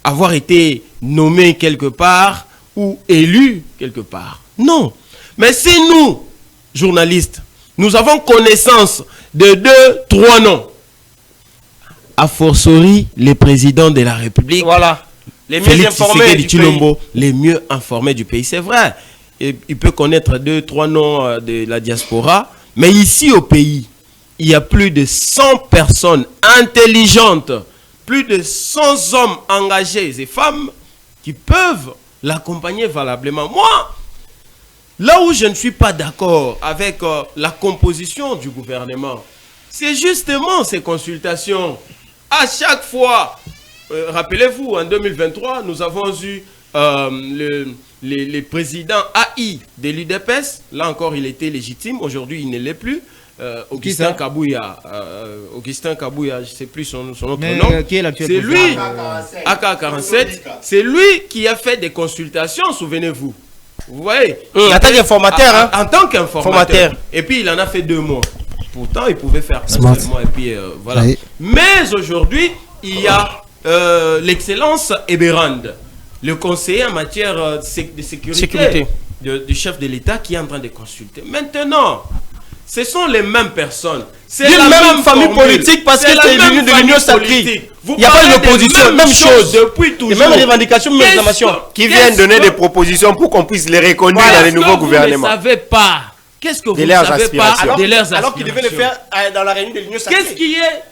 Speaker 2: avoir été nommé quelque part ou élu quelque part. Non. Mais si nous, journalistes, nous avons connaissance de 2, 3 noms, a fortiori les présidents de la République,
Speaker 1: voilà, les mieux
Speaker 2: Félix
Speaker 1: informés du
Speaker 2: Chilombo, les mieux informés du pays, c'est vrai. Et il peut connaître 2, 3 noms de la diaspora, mais ici au pays, il y a plus de 100 personnes intelligentes, plus de 100 hommes engagés et femmes qui peuvent l'accompagner valablement. Moi, là où je ne suis pas d'accord avec la composition du gouvernement, c'est justement ces consultations. À chaque fois, rappelez-vous, en 2023, nous avons eu les présidents AI de l'UDPS. Là encore, il était légitime. Aujourd'hui, il ne l'est plus. Augustin Kabouya, je ne sais plus son autre nom. C'est lui, AK-47. C'est lui qui a fait des consultations, souvenez-vous. Vous voyez,
Speaker 1: en tant qu'informateur.
Speaker 2: En tant qu'informateur. Et puis, il en a fait 2 mois. Pourtant, il pouvait faire ça seulement. Et puis, voilà. Oui. Mais aujourd'hui, il y a l'excellence Eberand, le conseiller en matière de sécurité. Du chef de l'État qui est en train de consulter. Maintenant, ce sont les mêmes personnes. C'est la même famille politique
Speaker 1: parce que c'est l'union de l'Union sacrée. Il n'y a pas d'opposition, même chose.
Speaker 2: Depuis toujours.
Speaker 1: Les mêmes revendications, même réclamations.
Speaker 4: Qui viennent donner des propositions pour qu'on puisse les reconduire dans les nouveaux gouvernements.
Speaker 2: Vous ne savez pas. Qu'est-ce que vous ne savez pas de leurs aspirations?
Speaker 1: Alors qu'ils devaient le faire dans la réunion de l'Union sacrée.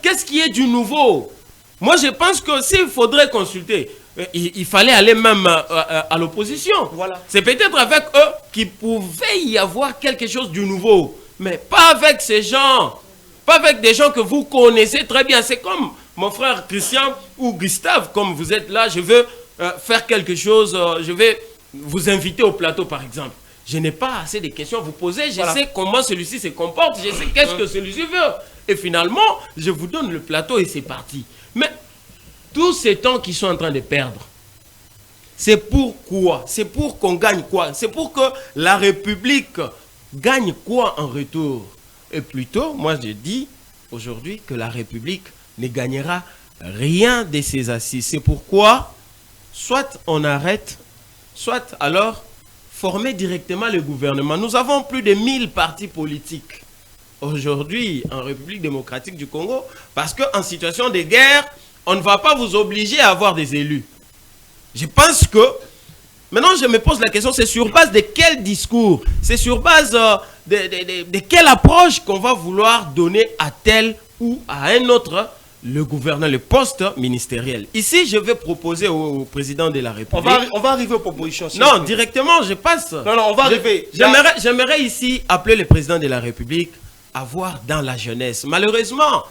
Speaker 2: Qu'est-ce qui est du nouveau? Moi, je pense que s'il faudrait consulter, il fallait aller même à l'opposition.
Speaker 1: Voilà.
Speaker 2: C'est peut-être avec eux qu'il pouvait y avoir quelque chose de nouveau. Mais pas avec ces gens. Pas avec des gens que vous connaissez très bien. C'est comme mon frère Christian ou Gustave, comme vous êtes là, je veux faire quelque chose, je vais vous inviter au plateau par exemple. Je n'ai pas assez de questions à vous poser, je sais comment celui-ci se comporte, je sais qu'est-ce que celui-ci veut. Et finalement, je vous donne le plateau et c'est parti. Mais tous ces temps qu'ils sont en train de perdre, c'est pourquoi? C'est pour qu'on gagne quoi? C'est pour que la République gagne quoi en retour? Et plutôt, moi je dis aujourd'hui que la République ne gagnera rien de ces assises. C'est pourquoi, soit on arrête, soit alors former directement le gouvernement. Nous avons plus de 1000 partis politiques aujourd'hui en République démocratique du Congo, parce qu'en situation de guerre, on ne va pas vous obliger à avoir des élus. Je pense que, maintenant je me pose la question, c'est sur base de quel discours? C'est sur base de quelle approche qu'on va vouloir donner à tel ou à un autre le gouverneur, le poste ministériel. Ici, je vais proposer au président de la République.
Speaker 1: On va arriver aux propositions.
Speaker 2: Non, directement, je passe.
Speaker 1: Non, on va arriver.
Speaker 2: J'aimerais ici appeler le président de la République à voir dans la jeunesse. Malheureusement,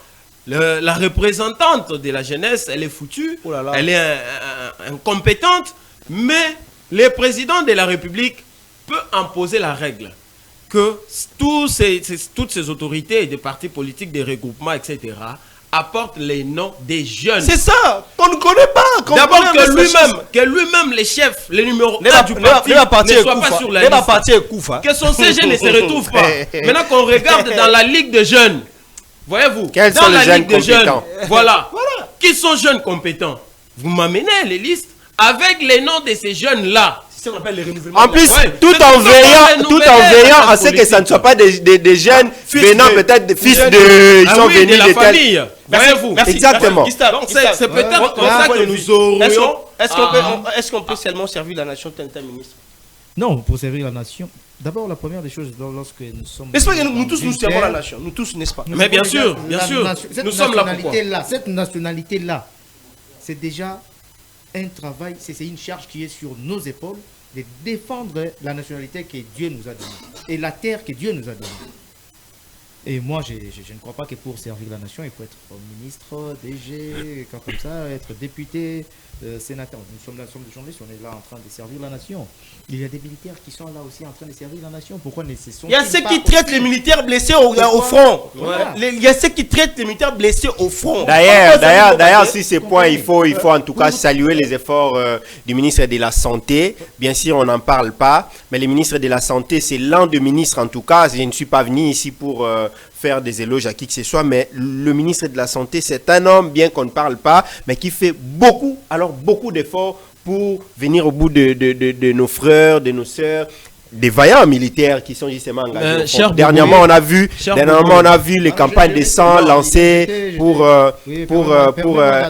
Speaker 2: la représentante de la jeunesse, elle est foutue, elle est incompétente, mais le président de la République peut imposer la règle que toutes ces autorités des partis politiques, des regroupements, etc., apportent les noms des jeunes.
Speaker 1: C'est ça qu'on ne connaît pas.
Speaker 2: D'abord que lui-même, les chefs, les numéros 1 du parti, ne soient pas sur la liste. Que son CG ne se retrouve pas. Maintenant qu'on regarde dans la Ligue de jeunes, voyez-vous,
Speaker 4: quels
Speaker 2: dans
Speaker 4: sont
Speaker 2: la
Speaker 4: les
Speaker 2: Ligue de
Speaker 4: jeunes
Speaker 2: jeunes,
Speaker 4: compétents?
Speaker 2: voilà. Qui sont jeunes compétents? Vous m'amenez les listes avec les noms de ces jeunes-là.
Speaker 4: En plus, tout en veillant à ce que ça ne soit pas des jeunes venant peut-être des fils de... Ils sont venus
Speaker 2: de la famille. Voyez-vous.
Speaker 4: Exactement.
Speaker 2: Donc c'est peut-être comme ça que nous aurions...
Speaker 1: Est-ce qu'on peut seulement servir la nation tel ministre?
Speaker 3: Non, pour servir la nation. D'abord, la première des choses, lorsque nous sommes...
Speaker 1: N'est-ce pas que nous tous nous servons la nation? Nous tous, n'est-ce pas?
Speaker 2: Mais bien sûr, nous sommes là pourquoi?
Speaker 3: Cette nationalité-là, c'est déjà un travail, c'est une charge qui est sur nos épaules de défendre la nationalité que Dieu nous a donnée et la terre que Dieu nous a donnée. Et moi, je ne crois pas que pour servir la nation, il faut être ministre, DG, comme ça, être député, sénateur. Nous sommes des journalistes, on est là en train de servir la nation. Il y a des militaires qui sont là aussi en train de servir la nation. Pourquoi ne cessons
Speaker 1: Il y a ceux qui traitent les militaires blessés au front.
Speaker 3: Voilà.
Speaker 1: Il y a ceux qui traitent les militaires blessés au front.
Speaker 4: D'ailleurs, sur ces points, il faut en tout cas saluer les efforts du ministre de la Santé. Bien sûr, on n'en parle pas, mais le ministre de la Santé, c'est l'un des ministres en tout cas. Je ne suis pas venu ici pour faire des éloges à qui que ce soit, mais le ministre de la Santé, c'est un homme, bien qu'on ne parle pas, mais qui fait beaucoup d'efforts pour venir au bout de nos frères, de nos sœurs, des vaillants militaires qui sont justement engagés. Dernièrement, on a vu les campagnes de sang lancées pour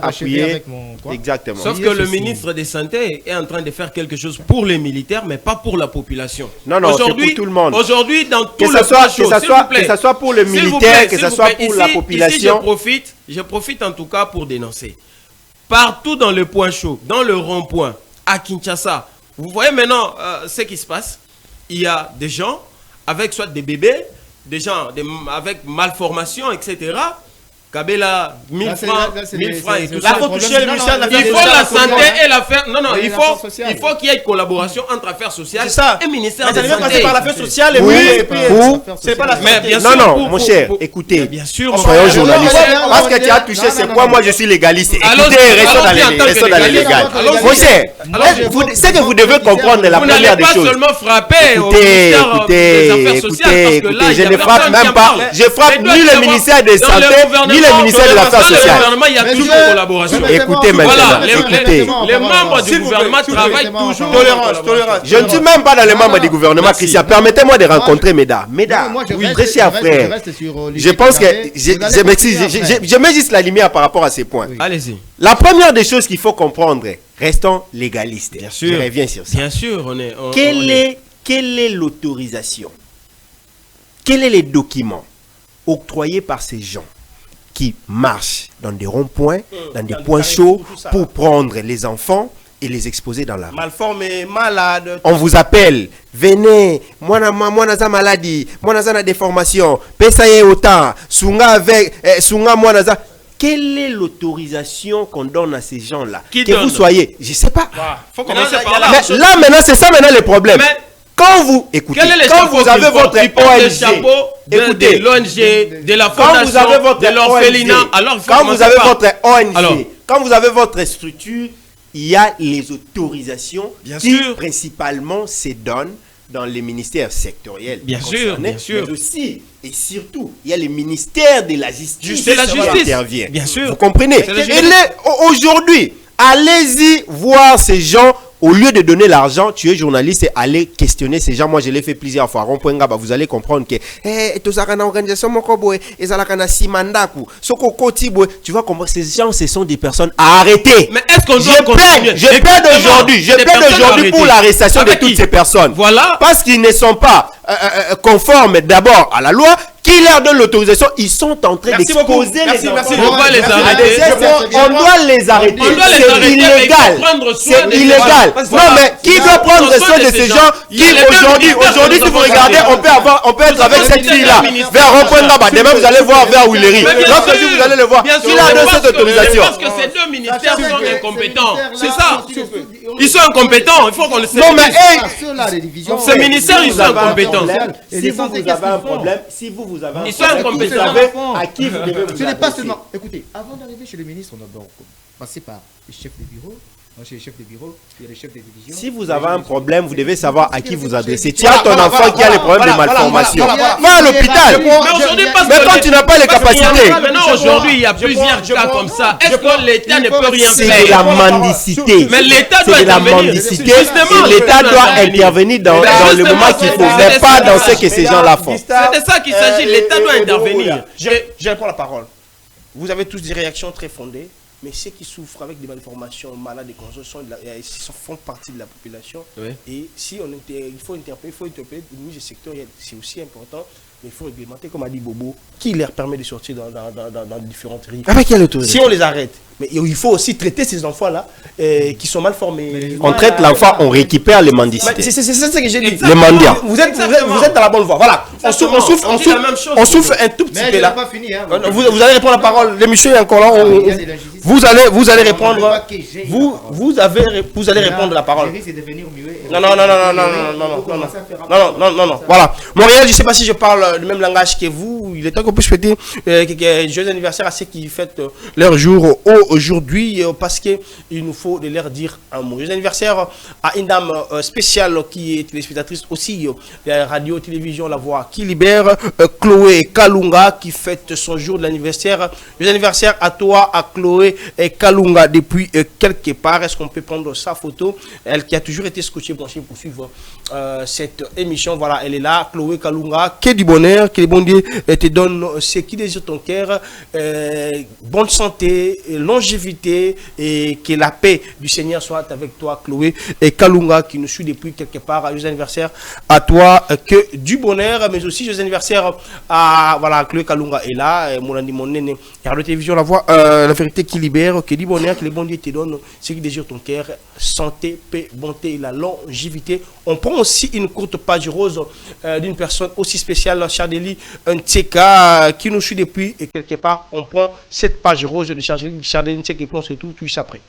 Speaker 4: appuyer. Exactement.
Speaker 2: Sauf que le ministre de Santé est en train de faire quelque chose pour les militaires, mais pas pour la population.
Speaker 4: Non, c'est pour tout le monde.
Speaker 2: Aujourd'hui, dans tout
Speaker 4: que ce soit pour le militaire, que ce soit pour la population.
Speaker 2: Ici, je profite en tout cas pour dénoncer. Partout dans le point chaud, dans le rond-point, à Kinshasa, vous voyez maintenant ce qui se passe. Il y a des gens avec soit des bébés, des gens avec malformation, etc. Kabela, 1000 francs et tout ça. Il faut la santé et l'affaire. Non, il faut qu'il y ait une collaboration entre affaires sociales et ministère de la santé.
Speaker 1: Par l'affaire sociale et
Speaker 2: c'est pas la santé.
Speaker 4: Non, mon cher, écoutez,
Speaker 2: bien sûr,
Speaker 4: soyons journalistes. Parce que tu as touché, c'est quoi? Moi, je suis légaliste. Écoutez, restons dans les légales. Mon cher, c'est que vous devez comprendre la première des choses.
Speaker 2: Vous n'allez pas seulement frapper au ministère des Affaires sociales, parce que là,
Speaker 4: je ne frappe même pas. Je frappe ni le ministère de Santé, ni le ministère de l'Affaires sociales.
Speaker 2: Il y a toujours collaboration.
Speaker 4: Écoutez maintenant, écoutez.
Speaker 2: Les membres du gouvernement travaillent toujours.
Speaker 1: Tolérance.
Speaker 4: Je ne suis même pas dans les membres du gouvernement, Christian. Permettez-moi de rencontrer Mesdames. Mesdames, très chers frères, je pense que je mets juste la lumière par rapport à ces points.
Speaker 2: Allez-y.
Speaker 4: La première des choses qu'il faut comprendre, restons légalistes.
Speaker 2: Bien sûr.
Speaker 4: Je reviens sur ça.
Speaker 2: Bien sûr,
Speaker 4: Quelle est l'autorisation? Quels sont les documents octroyés par ces gens qui marchent dans des ronds-points, dans des points chauds, pour prendre les enfants et les exposer dans la rue.
Speaker 1: Malformé, malade.
Speaker 4: On vous appelle, venez, moi naza maladie, moi naza na déformation, pesa autant, sunga avec, sunga moi naza. Quelle est l'autorisation qu'on donne à ces gens-là?
Speaker 2: Qui
Speaker 4: que
Speaker 2: donne?
Speaker 4: vous soyez, je sais pas.
Speaker 2: Faut commencer par
Speaker 4: Mais
Speaker 2: là.
Speaker 4: là maintenant, c'est ça maintenant le problème.
Speaker 2: Mais
Speaker 4: quand vous écoutez,
Speaker 2: quel est le
Speaker 4: quand
Speaker 2: chapeau
Speaker 4: vous avez
Speaker 2: qu'il
Speaker 4: votre
Speaker 2: porte? Il porte le
Speaker 4: ONG,
Speaker 2: chapeau
Speaker 4: écoutez,
Speaker 2: de l'ONG, de la
Speaker 4: quand vous avez
Speaker 2: fondation,
Speaker 4: votre
Speaker 2: de l'orphelinat,
Speaker 4: ONG,
Speaker 2: alors il faut
Speaker 4: quand vous
Speaker 2: commencer
Speaker 4: avez
Speaker 2: par-
Speaker 4: votre ONG,
Speaker 2: Alors.
Speaker 4: quand vous avez votre structure, il y a les autorisations
Speaker 2: Bien
Speaker 4: qui
Speaker 2: sûr.
Speaker 4: principalement se donnent dans les ministères sectoriels
Speaker 2: Bien sûr,
Speaker 4: concernés,
Speaker 2: bien sûr.
Speaker 4: mais aussi et surtout, il y a le ministère de la justice
Speaker 2: C'est la
Speaker 4: qui
Speaker 2: justice.
Speaker 4: intervient.
Speaker 2: Bien sûr.
Speaker 4: Vous comprenez?
Speaker 2: C'est la
Speaker 4: Et
Speaker 2: justice.
Speaker 4: aujourd'hui, allez-y voir ces gens. Au lieu de donner l'argent, tu es journaliste et aller questionner ces gens. Moi, je l'ai fait plusieurs fois. Rond-point Ngaba, vous allez comprendre que tu vas comprendre ces gens, ce sont des personnes à arrêter.
Speaker 2: Mais est-ce qu'on doit continuer?
Speaker 4: Je plaide aujourd'hui. Je
Speaker 2: Des
Speaker 4: plaide
Speaker 2: personnes
Speaker 4: aujourd'hui pour
Speaker 2: arrêtées.
Speaker 4: l'arrestation de
Speaker 2: Avec
Speaker 4: toutes
Speaker 2: qui?
Speaker 4: ces personnes.
Speaker 2: Voilà.
Speaker 4: Parce qu'ils ne sont pas conformes d'abord à la loi. Qui leur donne l'autorisation? Ils sont en train
Speaker 1: Merci beaucoup.
Speaker 4: d'exposer
Speaker 1: Merci,
Speaker 4: les
Speaker 1: merci.
Speaker 4: enfants.
Speaker 2: On va les
Speaker 4: Merci.
Speaker 2: arrêter.
Speaker 4: On doit les arrêter.
Speaker 2: On doit les
Speaker 4: C'est
Speaker 2: arrêter, mais il
Speaker 4: illégal.
Speaker 2: faut prendre soin
Speaker 4: C'est
Speaker 2: des
Speaker 4: illégal.
Speaker 2: gens.
Speaker 4: Non,
Speaker 2: Voilà.
Speaker 4: mais qui doit prendre soin de ces gens
Speaker 2: Il
Speaker 4: qui
Speaker 2: y a les mêmes
Speaker 4: aujourd'hui,
Speaker 2: ministères
Speaker 4: si
Speaker 2: que
Speaker 4: vous
Speaker 2: nous
Speaker 4: regardez,
Speaker 2: avons
Speaker 4: on peut être avec cette
Speaker 2: ministères
Speaker 4: fille-là,
Speaker 2: ministères.
Speaker 4: vers Rond-Point Ngaba. Demain, vous allez voir vers Willery.
Speaker 2: Mais bien
Speaker 4: Lorsque
Speaker 2: sûr.
Speaker 4: vous allez le voir,
Speaker 2: Bien sûr,
Speaker 4: il a donné
Speaker 2: parce
Speaker 4: cette
Speaker 2: que-
Speaker 4: autorisation.
Speaker 2: Parce que ces deux ministères sont incompétents. C'est ça. Ils sont incompétents. Il faut qu'on le sache.
Speaker 4: Non, mais
Speaker 2: Ces ministères, ils sont incompétents.
Speaker 4: Si vous avez un problème, si vous avez un
Speaker 2: Ils sont
Speaker 4: problème,
Speaker 2: incompétents.
Speaker 4: vous savez à qui vous devez vous
Speaker 3: Ce n'est pas
Speaker 4: adresser.
Speaker 3: seulement. Écoutez, avant d'arriver chez le ministre, on a d'abord passé par les chefs de bureau. Chez les chefs de bureau, il y a les chefs de division.
Speaker 4: Si vous avez un problème, vous devez savoir à qui vous adresser. Tu
Speaker 1: Voilà,
Speaker 4: as ton
Speaker 1: voilà,
Speaker 4: enfant qui a les problèmes de
Speaker 1: voilà,
Speaker 4: malformation.
Speaker 1: voilà,
Speaker 4: Va à l'hôpital.
Speaker 2: Mais aujourd'hui, parce
Speaker 4: Mais
Speaker 2: que
Speaker 4: quand
Speaker 2: les-
Speaker 4: tu n'as pas les
Speaker 2: parce qu'il y a-
Speaker 4: capacités,
Speaker 2: Maintenant, aujourd'hui, il y a plusieurs cas comme ça. Est-ce que l'État ne peut rien
Speaker 4: c'est de
Speaker 2: faire?
Speaker 4: la mendicité.
Speaker 2: Mais l'État
Speaker 4: C'est
Speaker 2: doit
Speaker 4: de la
Speaker 2: intervenir.
Speaker 4: mendicité.
Speaker 2: Justement,
Speaker 4: Et l'État
Speaker 2: l'État
Speaker 4: doit
Speaker 2: doit
Speaker 4: intervenir dans le
Speaker 2: Justement,
Speaker 4: moment qu'il faut,
Speaker 2: c'est
Speaker 4: mais pas
Speaker 2: ça.
Speaker 4: dans ce que ces gens-là font.
Speaker 2: C'est de ça qu'il s'agit. L'État doit intervenir.
Speaker 1: Je réponds la parole. Vous avez tous des réactions très fondées, mais ceux qui souffrent avec des malformations, malades et congestions, font partie de la population.
Speaker 2: Oui.
Speaker 1: Et si il faut interpeller le ministre sectoriel, c'est aussi important. Mais il faut réglementer, comme a dit Bobo, qui leur permet de sortir dans différentes rives.
Speaker 4: Avec quelle autorité?
Speaker 1: Si on les arrête, mais il faut aussi traiter ces enfants-là qui sont mal formés.
Speaker 4: On traite l'enfant, on récupère les mendicités.
Speaker 1: C'est ça que j'ai dit.
Speaker 4: Les mendiants.
Speaker 1: Vous êtes dans la bonne voie. Voilà. On souffre un tout petit
Speaker 3: Mais
Speaker 1: peu
Speaker 3: je
Speaker 1: là.
Speaker 3: n'ai pas fini. Hein,
Speaker 1: Vous allez répondre la parole. Le monsieur est encore là. Vous allez répondre. Vous allez répondre la parole. Non. Voilà. Montréal, je ne sais pas si je parle le même langage que vous. Il est temps qu'on puisse fêter joyeux anniversaire à ceux qui fêtent leur jour aujourd'hui parce qu'il nous faut de leur dire un mot. Joyeux anniversaire à une dame spéciale qui est téléspectatrice aussi de la radio-télévision La Voix qui libère, Chloé Kalunga qui fête son jour de l'anniversaire. Joyeux anniversaire à toi, à Chloé Kalunga depuis quelque part. Est-ce qu'on peut prendre sa photo? Elle qui a toujours été scotchée pour suivre cette émission. Voilà, elle est là, Chloé Kalunga. Que du bonheur, que les bons dieux te donnent ce qui désire ton cœur. Bonne santé, longévité et que la paix du Seigneur soit avec toi, Chloé et Kalunga qui nous suit depuis quelque part. Joyeux anniversaire à toi, que du bonheur, mais aussi joyeux anniversaire à voilà, Chloé Kalunga est là, mon ami, mon néné. Radio Télévision La Voix, la vérité qui libère, que du bonheur, que les bons dieux te donnent ce qui désire ton cœur. Santé, paix, bonté et la longévité. On prend aussi une courte page rose d'une personne aussi spéciale, Chardeli, un TK qui nous suit depuis et quelque part. On prend cette page rose de Chardeli, un TK et on se tout juste après.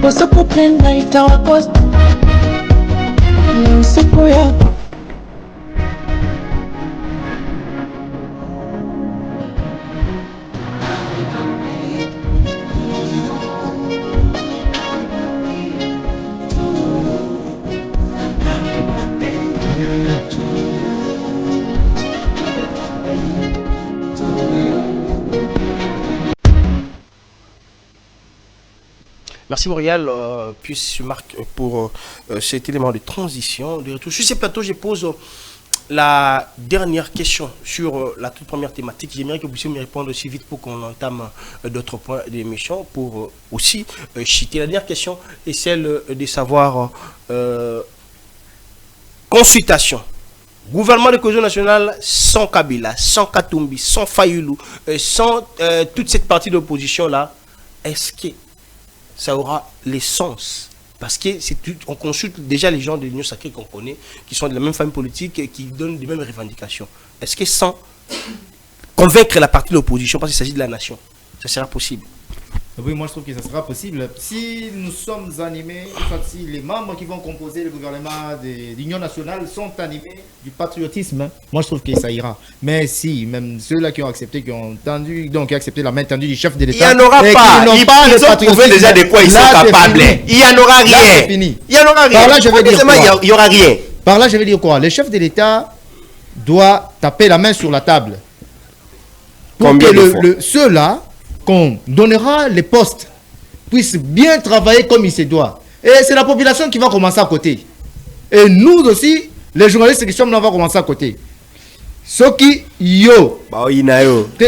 Speaker 5: Usipopenda itawakosa ni siku yako.
Speaker 1: Merci Montréal, puis Marc pour cet élément de transition. De retour sur ces plateaux, je pose la dernière question sur la toute première thématique. J'aimerais que vous puissiez me répondre aussi vite pour qu'on entame d'autres points de l'émission pour aussi chiter. La dernière question est celle de savoir consultation. Gouvernement de cohésion nationale sans Kabila, sans Katumbi, sans Fayoulou, sans toute cette partie de l'opposition-là, est-ce que ça aura l'essence? Parce que on consulte déjà les gens de l'Union sacrée qu'on connaît, qui sont de la même famille politique et qui donnent les mêmes revendications. Est-ce que sans convaincre la partie de l'opposition, parce qu'il s'agit de la nation, ça sera possible?
Speaker 3: Oui, moi je trouve que ça sera possible. Si nous sommes animés, si les membres qui vont composer le gouvernement de l'Union nationale sont animés du patriotisme, moi je trouve que ça ira. Mais si, même ceux-là qui ont accepté, qui ont tendu, donc qui ont accepté la main tendue du chef de l'État,
Speaker 4: il n'y en aura pas. Ils ont prouvé déjà de quoi ils sont capables. Il n'y en aura rien. Il n'y en aura rien.
Speaker 3: Par là, je vais dire quoi?
Speaker 4: Il n'y aura rien.
Speaker 3: Par là, je vais dire quoi? Le chef de l'État doit taper la main sur la table. Pour que ceux-là qu'on donnera les postes puissent bien travailler comme il se doit. Et c'est la population qui va commencer à côté. Et nous aussi, les journalistes qui sommes là, on va commencer à côté. Ceux qui yo,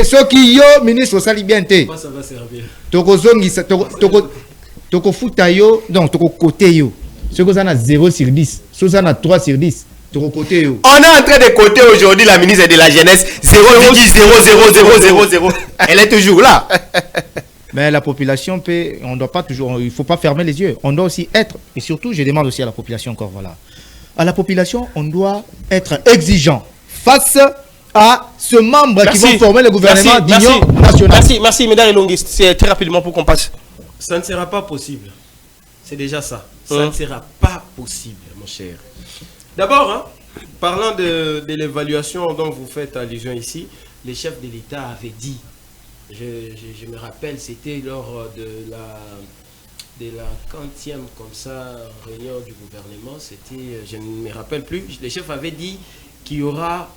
Speaker 3: ceux qui yo, ministre Sali bien te.
Speaker 2: Ça va servir.
Speaker 3: Toko futa yo, donc toko côté yo. Ceux qui ont 0 sur 10, ceux qui ont 3 sur 10.
Speaker 4: On est en train de coter aujourd'hui la ministre de la Jeunesse 0,00000. Elle est toujours là.
Speaker 3: Mais la population peut, on doit pas toujours, il faut pas fermer les yeux. On doit aussi être, et surtout je demande aussi à la population encore, voilà. À la population, on doit être exigeant face à ce membre qui va former le gouvernement d'union nationale.
Speaker 1: Merci, mesdames et longuistes. C'est très rapidement pour qu'on passe.
Speaker 2: Ça ne sera pas possible. C'est déjà ça. Ça ne sera pas possible, mon cher. D'abord, hein, parlant de l'évaluation dont vous faites allusion ici, les chefs de l'État avaient dit, je me rappelle, c'était lors de la 40e comme ça, réunion du gouvernement, c'était, je ne me rappelle plus, les chefs avaient dit qu'il y aura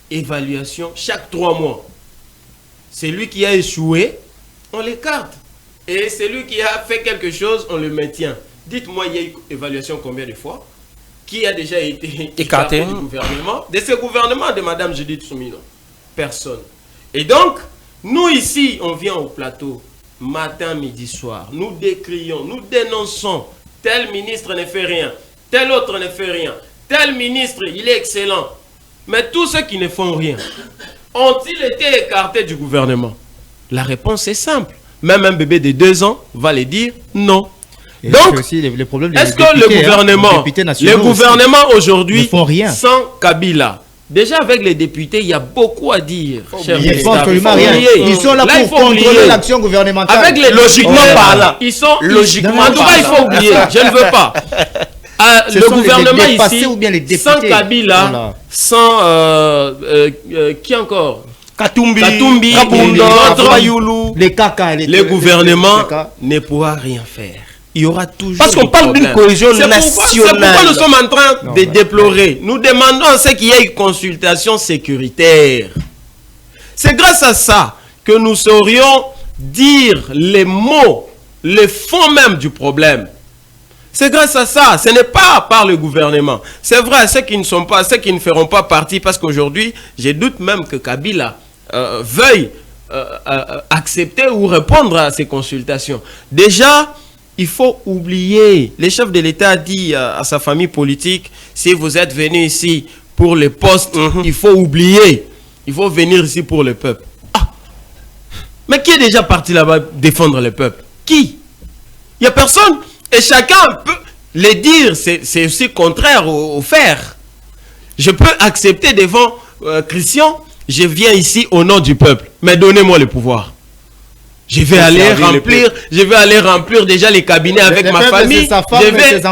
Speaker 2: évaluation chaque 3 mois. Celui qui a échoué, on l'écarte. Et celui qui a fait quelque chose, on le maintient. Dites-moi, il y a eu évaluation combien de fois? Qui a déjà été écarté du gouvernement? De ce gouvernement de Mme Judith Soumino? Personne. Et donc, nous ici, on vient au plateau, matin, midi, soir. Nous décrions, nous dénonçons. Tel ministre ne fait rien. Tel autre ne fait rien. Tel ministre, il est excellent. Mais tous ceux qui ne font rien, ont-ils été écartés du gouvernement? La réponse est simple. Même un bébé de 2 ans va le dire non.
Speaker 3: Et
Speaker 2: donc,
Speaker 3: est-ce
Speaker 2: que le gouvernement aujourd'hui, sans Kabila, déjà avec les députés, il y a beaucoup à dire.
Speaker 3: Ils font absolument rien. Ils sont là pour contrôler l'action gouvernementale.
Speaker 2: Avec les logiquement parlant, ils sont logiquement. En tout cas, il faut oublier. Je ne veux pas. Le gouvernement ici, sans Kabila, sans qui encore? Katumbi, le gouvernement ne pourra rien faire. Il y aura toujours.
Speaker 1: Parce qu'on parle d'une cohésion nationale.
Speaker 2: C'est pourquoi nous sommes en train de déplorer. Nous demandons à ce qu'il y ait une consultation sécuritaire. C'est grâce à ça que nous saurions dire les mots, le fond même du problème. C'est grâce à ça. Ce n'est pas par le gouvernement. C'est vrai, ceux qui ne sont pas, ceux qui ne feront pas partie, parce qu'aujourd'hui, je doute même que Kabila veuille accepter ou répondre à ces consultations. Déjà, il faut oublier. Le chef de l'État a dit à sa famille politique, si vous êtes venu ici pour les postes, il faut oublier. Il faut venir ici pour le peuple. Ah. Mais qui est déjà parti là-bas défendre le peuple? Qui? Il n'y a personne. Et chacun peut le dire. C'est aussi contraire au faire. Je peux accepter devant Christian, je viens ici au nom du peuple. Mais donnez-moi le pouvoir. Je vais aller remplir déjà les cabinets avec ma famille. Je vais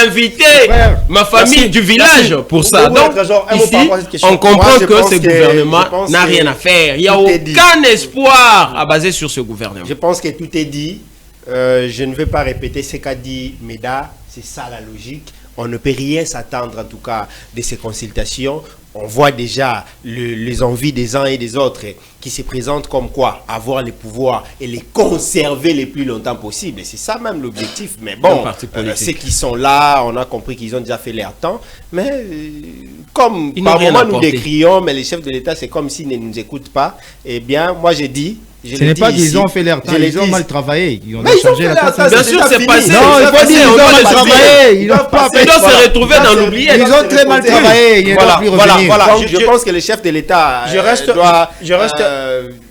Speaker 2: inviter ma famille du village pour ça. Donc, ici, on comprend que ce gouvernement n'a rien à faire. Il n'y a aucun espoir à baser sur ce gouvernement.
Speaker 4: Je pense que tout est dit. Je ne vais pas répéter ce qu'a dit Meda. C'est ça la logique. On ne peut rien s'attendre, en tout cas, de ces consultations. on voit déjà les envies des uns et des autres qui se présentent comme quoi avoir les pouvoirs et les conserver le plus longtemps possible. C'est ça même l'objectif. Mais bon, ceux qui sont là, on a compris qu'ils ont déjà fait leur temps. Mais comme par moment nous décrions, mais les chefs de l'État, c'est comme s'ils ne nous écoutent pas. Eh bien, moi j'ai dit...
Speaker 3: Ce n'est pas qu'ils ont fait leur temps, ils ont mal travaillé. Ils ont changé la
Speaker 4: temps. Bien sûr, c'est passé.
Speaker 3: Non, il faut dire qu'ils ont mal travaillé. Ils doivent
Speaker 2: se retrouver dans l'oublié.
Speaker 3: Ils ont très mal travaillé.
Speaker 4: Voilà. Je pense que le chef de l'État doit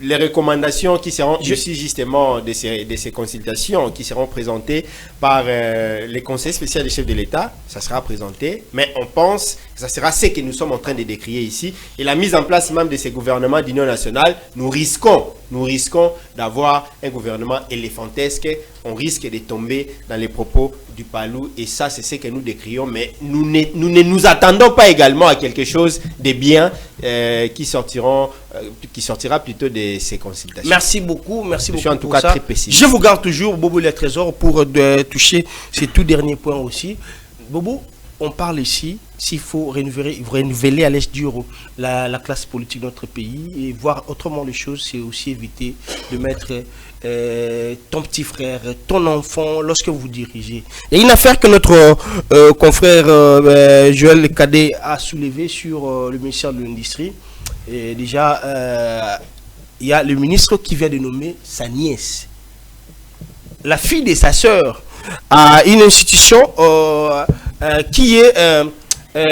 Speaker 4: les recommandations qui seront ici justement de ces consultations qui seront présentées par les conseils spéciaux des chefs de l'État. Ça sera présenté, mais on pense que ça sera ce que nous sommes en train de décrier ici. Et la mise en place même de ces gouvernements d'union nationale, nous risquons d'avoir un gouvernement éléphantesque. On risque de tomber dans les propos du Palou. Et ça, c'est ce que nous décrions. Mais nous ne nous attendons pas également à quelque chose de bien qui sortira plutôt de ces consultations.
Speaker 1: Merci beaucoup. Merci beaucoup. Je suis
Speaker 4: en tout cas très pessimiste.
Speaker 1: Je vous garde toujours, Bobo le Trésor, pour toucher ces tout derniers points aussi. Bobo, on parle ici, s'il faut renouveler, allais-je dire, la classe politique de notre pays et voir autrement les choses, c'est aussi éviter de mettre ton petit frère, ton enfant, lorsque vous dirigez. Il y a une affaire que notre confrère Joël Cadet a soulevée sur le ministère de l'Industrie. Et déjà, il y a le ministre qui vient de nommer sa nièce, la fille de sa sœur, à une institution qui est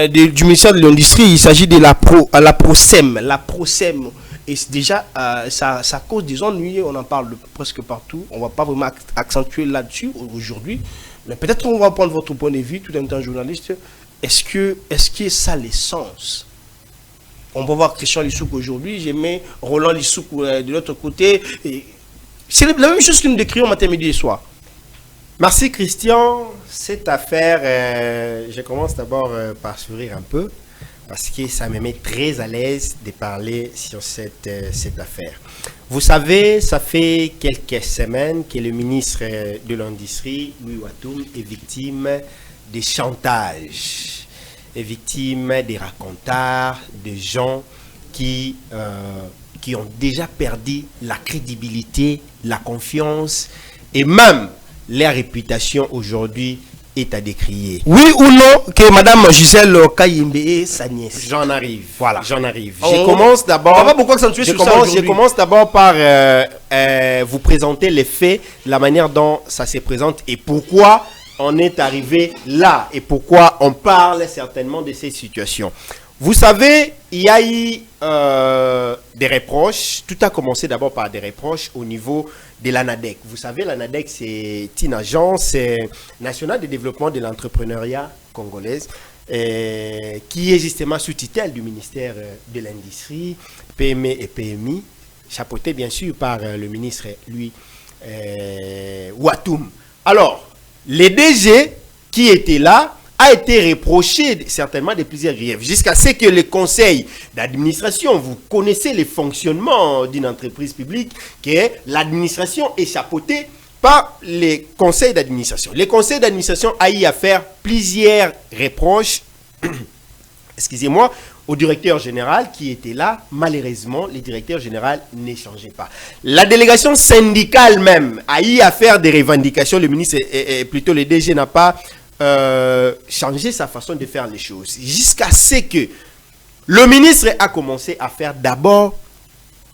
Speaker 1: du ministère de l'Industrie. Il s'agit de la ProSem. La ProSem. Et déjà, ça cause des ennuis. On en parle presque partout. On ne va pas vraiment accentuer là-dessus aujourd'hui. Mais peut-être on va prendre votre point de vue, tout en étant journaliste. Est-ce que ça a l'essence? On va voir Christian Lissouk aujourd'hui. J'ai mis Roland Lissouk de l'autre côté. C'est la même chose que nous décrions matin, midi et soir.
Speaker 4: Merci Christian. Cette affaire, je commence d'abord par sourire un peu parce que ça me met très à l'aise de parler sur cette affaire. Vous savez, ça fait quelques semaines que le ministre de l'Industrie, Louis Watoum, est victime de chantage, est victime des racontars, des gens qui ont déjà perdu la crédibilité, la confiance et même leur réputation aujourd'hui est à décrier.
Speaker 1: Oui ou non que Madame Gisèle Kayimbe est sa nièce?
Speaker 4: J'en arrive.
Speaker 1: Voilà.
Speaker 4: J'en arrive. Je commence d'abord par vous présenter les faits, la manière dont ça se présente et pourquoi on est arrivé là et pourquoi on parle certainement de ces situations. Vous savez, il y a eu des reproches. Tout a commencé d'abord par des reproches au niveau de l'ANADEC. Vous savez, l'ANADEC, c'est une agence nationale de développement de l'entrepreneuriat congolaise qui est justement sous tutelle du ministère de l'Industrie, PME et PMI, chapeauté bien sûr par le ministre, lui, Watoum. Alors, les DG qui étaient là a été reproché certainement de plusieurs griefs, jusqu'à ce que le conseil d'administration, vous connaissez le fonctionnement d'une entreprise publique, que l'administration est chapeautée par les conseils d'administration. Le conseil d'administration a eu à faire plusieurs reproches, excusez-moi, au directeur général qui était là. Malheureusement, le directeur général n'échangeait pas. La délégation syndicale même a eu à faire des revendications. Le ministre, plutôt le DG, n'a pas changer sa façon de faire les choses, jusqu'à ce que le ministre a commencé à faire d'abord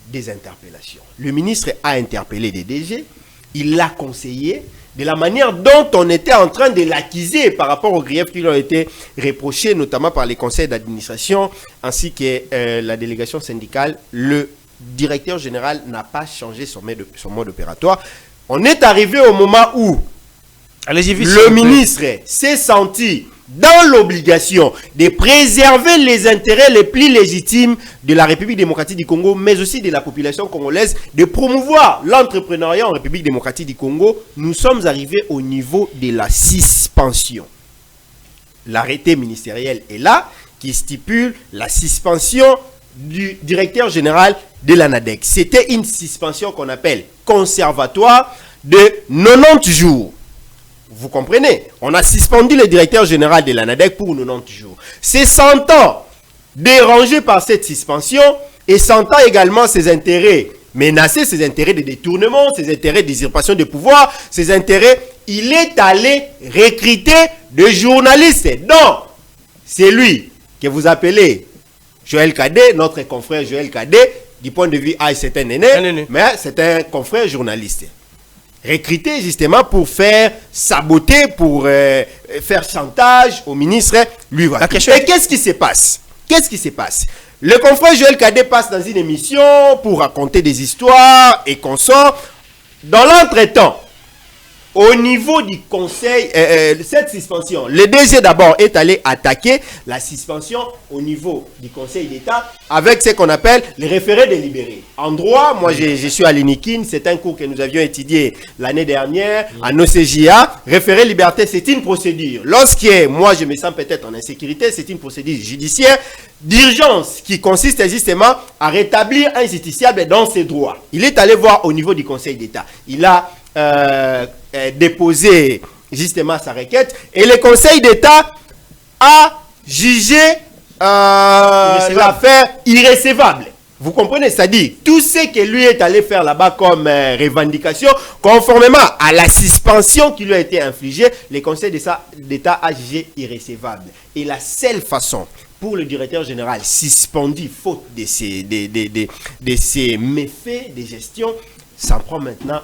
Speaker 4: des interpellations. Le ministre a interpellé des DG, il l'a conseillé de la manière dont on était en train de l'accuser par rapport aux griefs qui lui ont été reprochés, notamment par les conseils d'administration ainsi que la délégation syndicale. Le directeur général n'a pas changé son mode opératoire. On est arrivé au moment où le ministre s'est senti dans l'obligation de préserver les intérêts les plus légitimes de la République démocratique du Congo, mais aussi de la population congolaise, de promouvoir l'entrepreneuriat en République démocratique du Congo. Nous sommes arrivés au niveau de la suspension. L'arrêté ministériel est là, qui stipule la suspension du directeur général de l'ANADEC. C'était une suspension qu'on appelle conservatoire de 90 jours. Vous comprenez? On a suspendu le directeur général de l'ANADEC pour 90 jours. C'est 100 ans dérangé par cette suspension et sentant également ses intérêts menacés, ses intérêts de détournement, ses intérêts d'usurpation de pouvoir, ses intérêts, il est allé recruter des journalistes. Donc, c'est lui que vous appelez Joël Cadet, notre confrère Joël Cadet, du point de vue c'est un aîné, mais c'est un confrère journaliste. Recruté justement pour faire saboter, pour faire chantage au ministre, lui voilà. Et qu'est-ce qui se passe? Qu'est-ce qui se passe? Le confrère Joël Cadet passe dans une émission pour raconter des histoires et consorts. Dans l'entretemps, au niveau du conseil, cette suspension, le DG d'abord est allé attaquer la suspension au niveau du conseil d'État avec ce qu'on appelle les référés délibérés. En droit, moi je suis à l'INIKIN, c'est un cours que nous avions étudié l'année dernière à NOCJA. Référé liberté, c'est une procédure. Lorsque moi je me sens peut-être en insécurité, c'est une procédure judiciaire d'urgence qui consiste justement à rétablir un justiciable dans ses droits. Il est allé voir au niveau du conseil d'État. Il a déposé justement sa requête et le Conseil d'État a jugé l'affaire irrécevable. Vous comprenez? C'est-à-dire, tout ce que lui est allé faire là-bas comme revendication, conformément à la suspension qui lui a été infligée, le Conseil d'État a jugé irrécevable. Et la seule façon pour le directeur général suspendu, faute de ces méfaits de gestion, s'en prend maintenant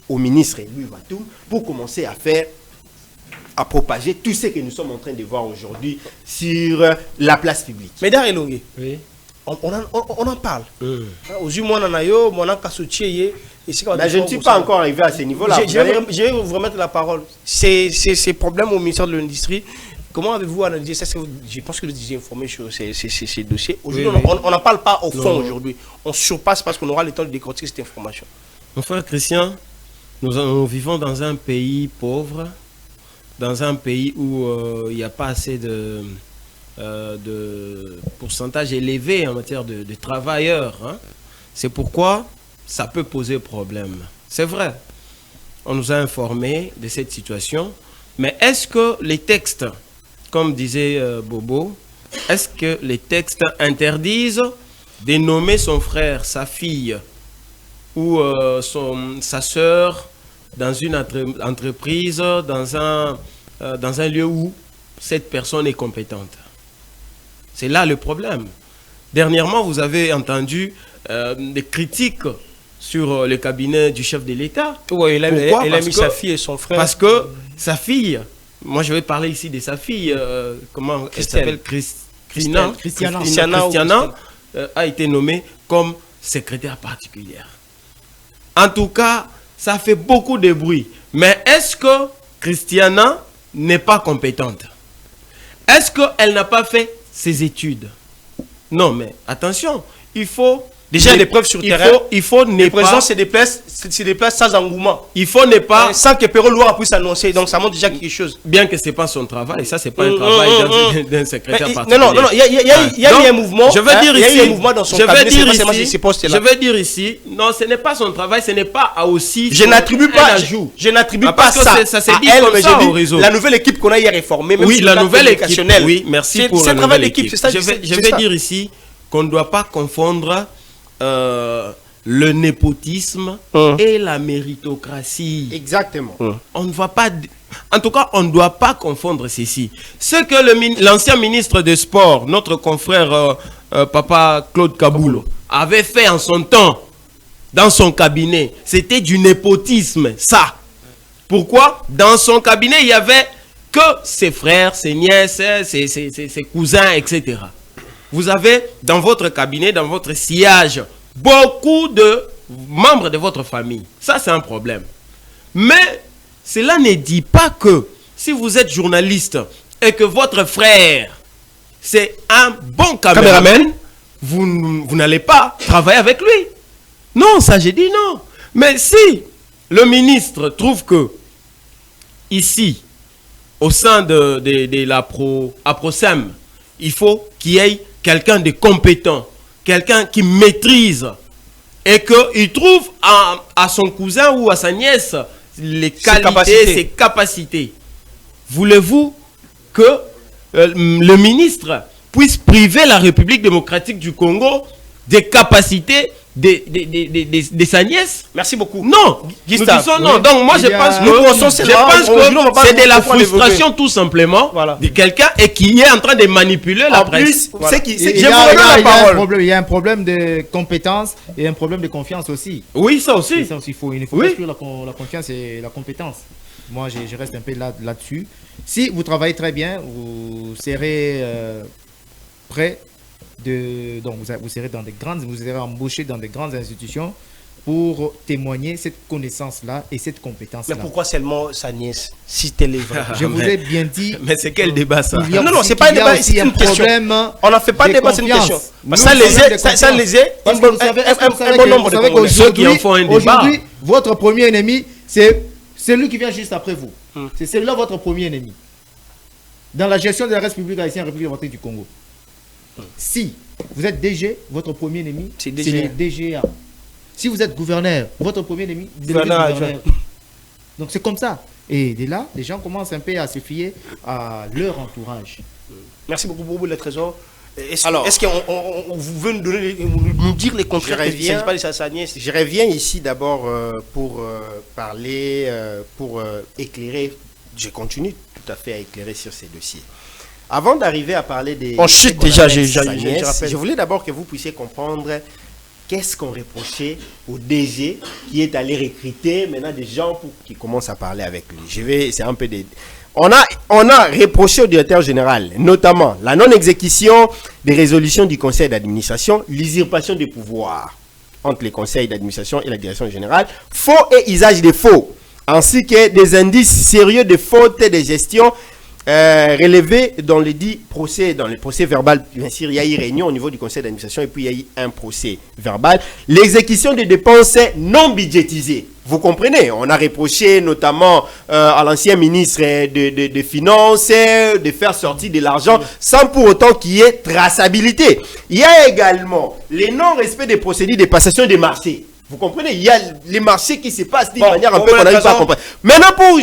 Speaker 4: au ministre Louis Watoum pour commencer à propager tout ce que nous sommes en train de voir aujourd'hui sur la place publique.
Speaker 1: Mais Darelongue,
Speaker 2: Oui.
Speaker 1: on en parle. Aux yeux, moi, je
Speaker 4: ne suis pas encore arrivé à ce niveau-là.
Speaker 1: Je vais vous remettre la parole. C'est problème au ministère de l'Industrie. Comment avez-vous analysé ça? Je pense que vous êtes informé sur ces dossiers. Aujourd'hui, on n'en parle pas au fond aujourd'hui. On surpasse parce qu'on aura le temps de décortiquer cette information.
Speaker 2: Mon frère Christian, nous vivons dans un pays pauvre, dans un pays où il n'y a pas assez de pourcentage élevé en matière de travailleurs. Hein. C'est pourquoi ça peut poser problème. C'est vrai, on nous a informés de cette situation, mais est-ce que les textes, comme disait Bobo, est-ce que les textes interdisent de nommer son frère, sa fille ou sa sœur dans une entreprise, dans un lieu où cette personne est compétente? C'est là le problème. Dernièrement, vous avez entendu des critiques sur le cabinet du chef de l'État.
Speaker 1: Oui, elle a mis sa fille et son frère.
Speaker 2: Parce que sa fille, moi je vais parler ici de sa fille, comment elle s'appelle, Christiana, a été nommée comme secrétaire particulière. En tout cas, ça fait beaucoup de bruit. Mais est-ce que Christiana n'est pas compétente? Est-ce qu'elle n'a pas fait ses études? Non, mais attention, il faut...
Speaker 1: Déjà, des preuves sur terrain.
Speaker 2: Il faut ne
Speaker 1: le président se déplace sans engouement.
Speaker 2: Il faut ne pas...
Speaker 1: sans que Perrault Loire puisse annoncer. Donc, ça montre déjà quelque chose.
Speaker 2: Bien que ce n'est pas son travail. Ça, ce n'est pas un travail d'un secrétaire particulier.
Speaker 1: Non, il y a eu un mouvement.
Speaker 2: Je veux dire ici...
Speaker 1: Il y a eu un mouvement dans son cabinet.
Speaker 2: Je vais dire ici... Non, ce n'est pas son travail. Ce n'est pas aussi...
Speaker 1: Je n'attribue pas ça.
Speaker 2: Ça s'est dit comme ça au réseau.
Speaker 1: La nouvelle équipe qu'on a hier réformée.
Speaker 2: Oui, la nouvelle équipe. Oui, merci pour la nouvelle équipe. Je vais dire ici qu'on ne doit pas confondre... le népotisme et la méritocratie.
Speaker 4: Exactement.
Speaker 2: On ne va pas... En tout cas, on ne doit pas confondre ceci. Ce que l'ancien ministre des Sports, notre confrère Papa Claude Kaboulo, avait fait en son temps dans son cabinet, c'était du népotisme, ça. Pourquoi? Dans son cabinet, il n'y avait que ses frères, ses nièces, ses cousins, etc. Vous avez dans votre cabinet, dans votre sillage, beaucoup de membres de votre famille. Ça, c'est un problème. Mais cela ne dit pas que si vous êtes journaliste et que votre frère, c'est un bon caméraman, vous n'allez pas travailler avec lui. Non, ça, j'ai dit non. Mais si le ministre trouve que ici, au sein de la APROSEM, il faut qu'il y ait quelqu'un de compétent, quelqu'un qui maîtrise et qu'il trouve à son cousin ou à sa nièce les qualités, ses capacités. Voulez-vous que le ministre puisse priver la République démocratique du Congo des capacités de sa nièce.
Speaker 1: Merci beaucoup.
Speaker 2: Non,
Speaker 1: Gustave,
Speaker 2: nous disons non. Donc moi je pense que c'est de la frustration tout simplement de quelqu'un et qui est en train de manipuler la presse.
Speaker 3: Il y a un problème de compétence et un problème de confiance aussi.
Speaker 2: Oui, ça aussi.
Speaker 3: Il ne faut pas exclure la confiance et la compétence. Moi, je reste un peu là-dessus. Si vous travaillez très bien, vous serez prêt. Donc vous serez embauché dans des grandes institutions pour témoigner cette connaissance-là et cette compétence-là.
Speaker 1: Mais pourquoi seulement sa nièce, si tel est vrai?
Speaker 3: Je vous ai bien dit.
Speaker 2: Mais c'est quel débat ça?
Speaker 1: Non, c'est pas un débat, c'est une question. On n'a fait pas de débat, c'est une question. Ça les est un bon nombre de Congolais.
Speaker 2: Ceux qui en font un débat.
Speaker 3: Aujourd'hui, votre premier ennemi, c'est celui qui vient juste après vous. C'est celui-là votre premier ennemi. Dans la gestion de la République haïtienne, République démocratique du Congo. Si vous êtes DG, votre premier ennemi, c'est le DGA. Si vous êtes gouverneur, votre premier ennemi, c'est le gouverneur. Donc c'est comme ça. Et dès là, les gens commencent un peu à se fier à leur entourage.
Speaker 1: Merci beaucoup pour vous, le trésor. Est-ce qu'on vous veut nous dire les contraires? Il ne s'agit pas de sa nièce.
Speaker 4: Je reviens ici d'abord pour parler, pour éclairer. Je continue tout à fait à éclairer sur ces dossiers. Avant d'arriver à parler des...
Speaker 1: On chute déjà, je
Speaker 4: voulais d'abord que vous puissiez comprendre qu'est-ce qu'on reprochait au DG qui est allé recruter maintenant des gens qui commencent à parler avec lui. C'est un peu des... On a reproché au directeur général, notamment la non-exécution des résolutions du conseil d'administration, l'usurpation des pouvoirs entre les conseils d'administration et la direction générale, faux et usage de faux, ainsi que des indices sérieux de faute de gestion relevé dans les 10 procès, dans les procès verbal. Bien sûr, il y a eu réunion au niveau du conseil d'administration et puis il y a eu un procès verbal. L'exécution des dépenses non budgétisées. Vous comprenez, on a reproché notamment à l'ancien ministre de Finances de faire sortir de l'argent sans pour autant qu'il y ait traçabilité. Il y a également les non-respect des procédures de passation des marchés. Vous comprenez, il y a les marchés qui se passent d'une manière un peu qu'on n'arrive pas à comprendre. Maintenant, pour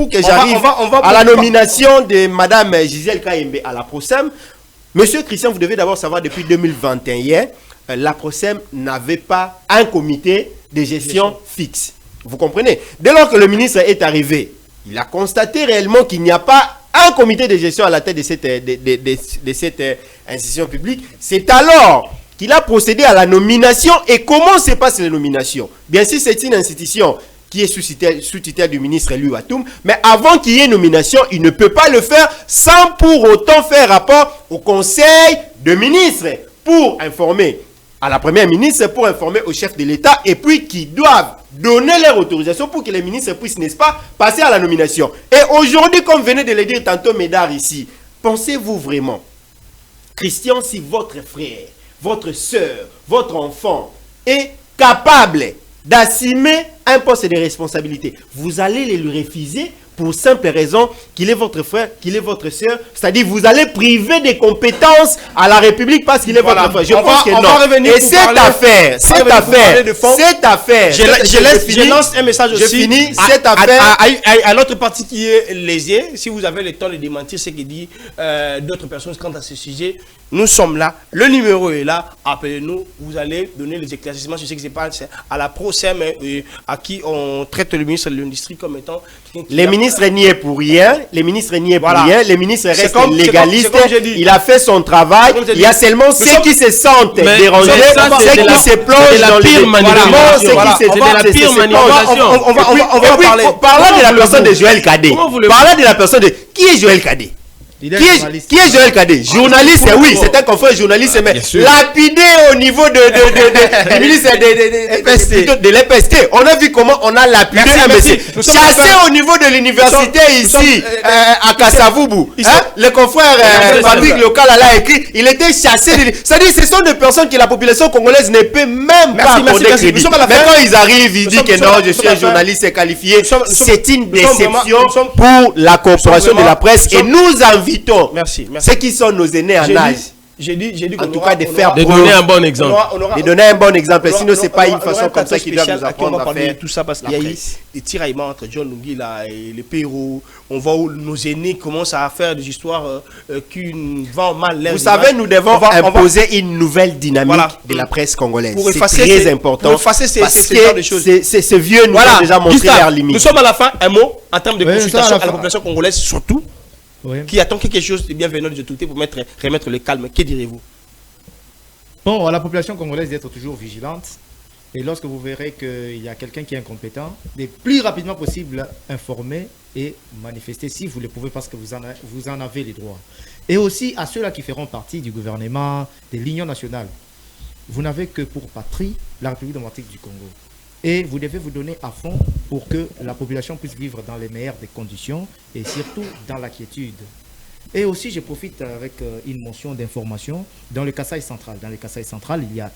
Speaker 4: que j'arrive à la nomination de Madame Gisèle Kaïmbé à la PROSEM, Monsieur Christian, vous devez d'abord savoir, depuis 2021, la PROSEM n'avait pas un comité de gestion fixe. Vous comprenez? Dès lors que le ministre est arrivé, il a constaté réellement qu'il n'y a pas un comité de gestion à la tête de cette institution publique. C'est alors qu'il a procédé à la nomination. Et comment se passent les nominations? Bien sûr, c'est une institution qui est sous tutelle du ministre Louis Watoum, mais avant qu'il y ait nomination, il ne peut pas le faire sans pour autant faire rapport au conseil de ministres pour informer à la première ministre, pour informer au chef de l'État, et puis qui doivent donner leur autorisation pour que les ministres puissent, n'est-ce pas, passer à la nomination. Et aujourd'hui, comme venait de le dire tantôt Médard ici, pensez-vous vraiment, Christian, si votre frère, votre soeur, votre enfant est capable d'assumer un poste de responsabilité, vous allez le lui refuser pour simple raison qu'il est votre frère, qu'il est votre soeur, c'est-à-dire vous allez priver des compétences à la République parce qu'il est votre frère. Je pense que non. Et cette affaire,
Speaker 1: je lance un message aussi.
Speaker 4: Je finis cette affaire
Speaker 1: à l'autre partie qui est lésée. Si vous avez le temps de démentir ce que dit d'autres personnes quant à ce sujet, nous sommes là. Le numéro est là. Appelez-nous. Vous allez donner les éclaircissements sur ce qui se passe à la PROSEM, à qui on traite le ministre de l'Industrie comme étant...
Speaker 4: Les ministres n'y est pour rien. Les ministres n'y est pour rien. Les ministres restent légalistes. Il a fait son travail. Il y a seulement ceux qui se sentent dérangés, ceux qui se plongent dans les
Speaker 1: On va parler.
Speaker 4: Parlons de la personne de Joël Kadé. Parlons de la personne de... Qui est Joël Kadé? Qui est Joël Kadé? Journaliste, oui, c'est un confrère journaliste, mais lapidé au niveau du ministre de l'EPST. On a vu comment on a lapidé un monsieur. Chassé au niveau de l'université ici, à Kassavubu. Le confrère Fabrique Local a écrit, il était chassé. C'est-à-dire, ce sont des personnes que la population congolaise ne peut même pas accorder crédit. Mais quand ils arrivent, ils disent que non, je suis un journaliste qualifié. C'est une déception pour la corporation de la presse. Et nous invitons ceux qui sont nos aînés en âge
Speaker 1: J'ai dit
Speaker 4: en tout cas de faire
Speaker 2: de donner un bon exemple.
Speaker 4: De donner un bon exemple. Sinon, c'est pas une façon comme ça qu'ils doivent nous apprendre à faire
Speaker 1: tout ça parce qu'il y a eu des tiraillements entre John Lungi là et les Pérou. On voit où nos aînés commencent à faire des histoires qui vont mal l'air.
Speaker 4: Vous savez, nous devons imposer une nouvelle dynamique de la presse congolaise. C'est très important.
Speaker 1: Pour effacer ces genres de choses.
Speaker 4: Ce vieux nous a déjà montré leurs limites.
Speaker 1: Nous sommes à la fin. Un mot en termes de consultation à la population congolaise surtout.
Speaker 3: Oui.
Speaker 1: Qui attend quelque chose de bienvenant des autorités pour remettre le calme. Que direz-vous?
Speaker 3: Bon, à la population congolaise d'être toujours vigilante. Et lorsque vous verrez qu'il y a quelqu'un qui est incompétent, le plus rapidement possible, informer et manifester si vous le pouvez parce que vous en avez les droits. Et aussi à ceux-là qui feront partie du gouvernement, de l'Union nationale. Vous n'avez que pour patrie la République démocratique du Congo. Et vous devez vous donner à fond pour que la population puisse vivre dans les meilleures des conditions et surtout dans la quiétude. Et aussi, je profite avec une mention d'information. Dans le Kasaï central, il y a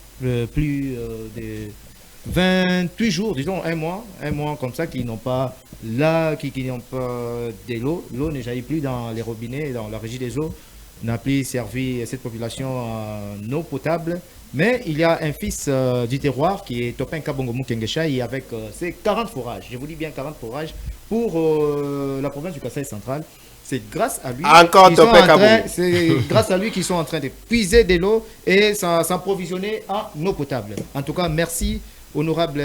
Speaker 3: plus de 28 jours, disons un mois comme ça, qui n'ont pas de l'eau. L'eau ne jaillit plus dans les robinets, dans la régie des eaux, n'a plus servi cette population en eau potable. Mais il y a un fils du terroir qui est Topin Kabongo Mukengeshaï avec ses 40 forages. Je vous dis bien 40 forages pour la province du Kasaï central. C'est grâce à lui qu'ils sont en train de puiser de l'eau et s'approvisionner en eau potable. En tout cas, merci honorable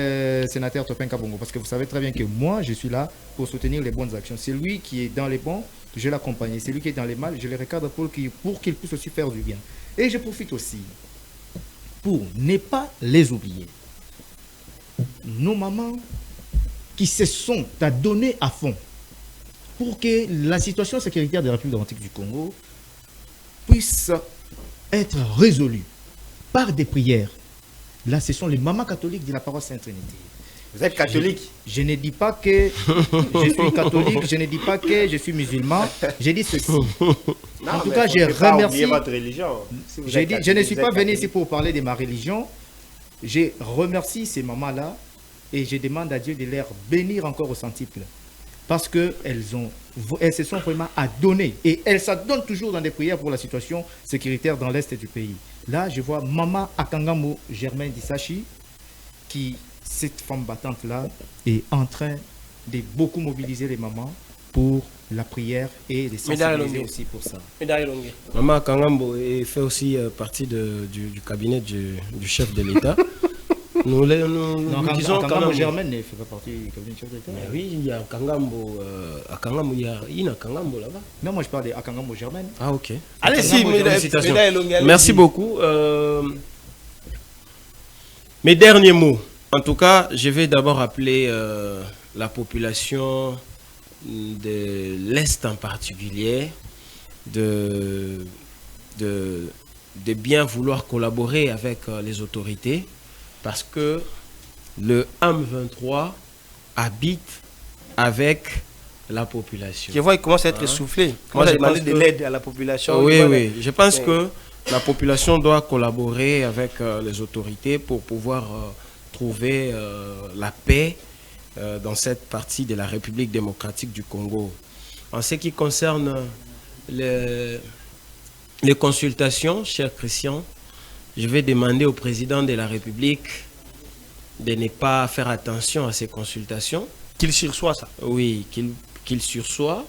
Speaker 3: sénateur Topin Kabongo, parce que vous savez très bien que moi, je suis là pour soutenir les bonnes actions. C'est lui qui est dans les bons, je l'accompagne. C'est lui qui est dans les mal, je le recadre pour qu'il puisse aussi faire du bien. Et je profite aussi pour ne pas les oublier. Nos mamans qui se sont à donner à fond pour que la situation sécuritaire de la République démocratique du Congo puisse être résolue par des prières. Là, ce sont les mamans catholiques de la paroisse Sainte-Trinité.
Speaker 4: Vous êtes catholique?
Speaker 3: Je ne dis pas que je suis catholique, je ne dis pas que je suis musulman, je dis ceci. En tout cas, je remercie.
Speaker 4: Votre religion.
Speaker 3: Je ne suis pas venu ici pour parler de ma religion. Je remercie ces mamans-là et je demande à Dieu de les bénir encore au centuple. Parce qu'elles se sont vraiment à donner. Et elles s'adonnent toujours dans des prières pour la situation sécuritaire dans l'est du pays. Là, je vois Maman Akangamo Germaine Dissachi, qui, cette femme battante-là, est en train de beaucoup mobiliser les mamans pour la prière et les sensibiliser aussi pour ça.
Speaker 2: Maman Akangamo fait aussi partie du cabinet du chef de l'État. Nous disons
Speaker 3: Akangamo Germaine ne fait pas partie du cabinet du chef de l'État.
Speaker 2: Mais oui, il y a Akangamo, il y a une Akangamo là-bas.
Speaker 3: Non, moi je parle d'Akangamo Germaine.
Speaker 2: Ah, ok.
Speaker 1: Allez-y,
Speaker 2: merci beaucoup. Mes derniers mots. En tout cas, je vais d'abord appeler la population de l'Est en particulier de bien vouloir collaborer avec les autorités parce que le AM23 habite avec la population.
Speaker 1: Je vois qu'il commence à être essoufflé. Moi, j'ai demandé de l'aide à la population.
Speaker 2: Oui. Je pense que la population doit collaborer avec les autorités pour pouvoir trouver la paix dans cette partie de la République démocratique du Congo. En ce qui concerne les consultations, cher Christian, je vais demander au président de la République de ne pas faire attention à ces consultations.
Speaker 1: Qu'il sursoit ça.
Speaker 2: Oui, qu'il sursoit,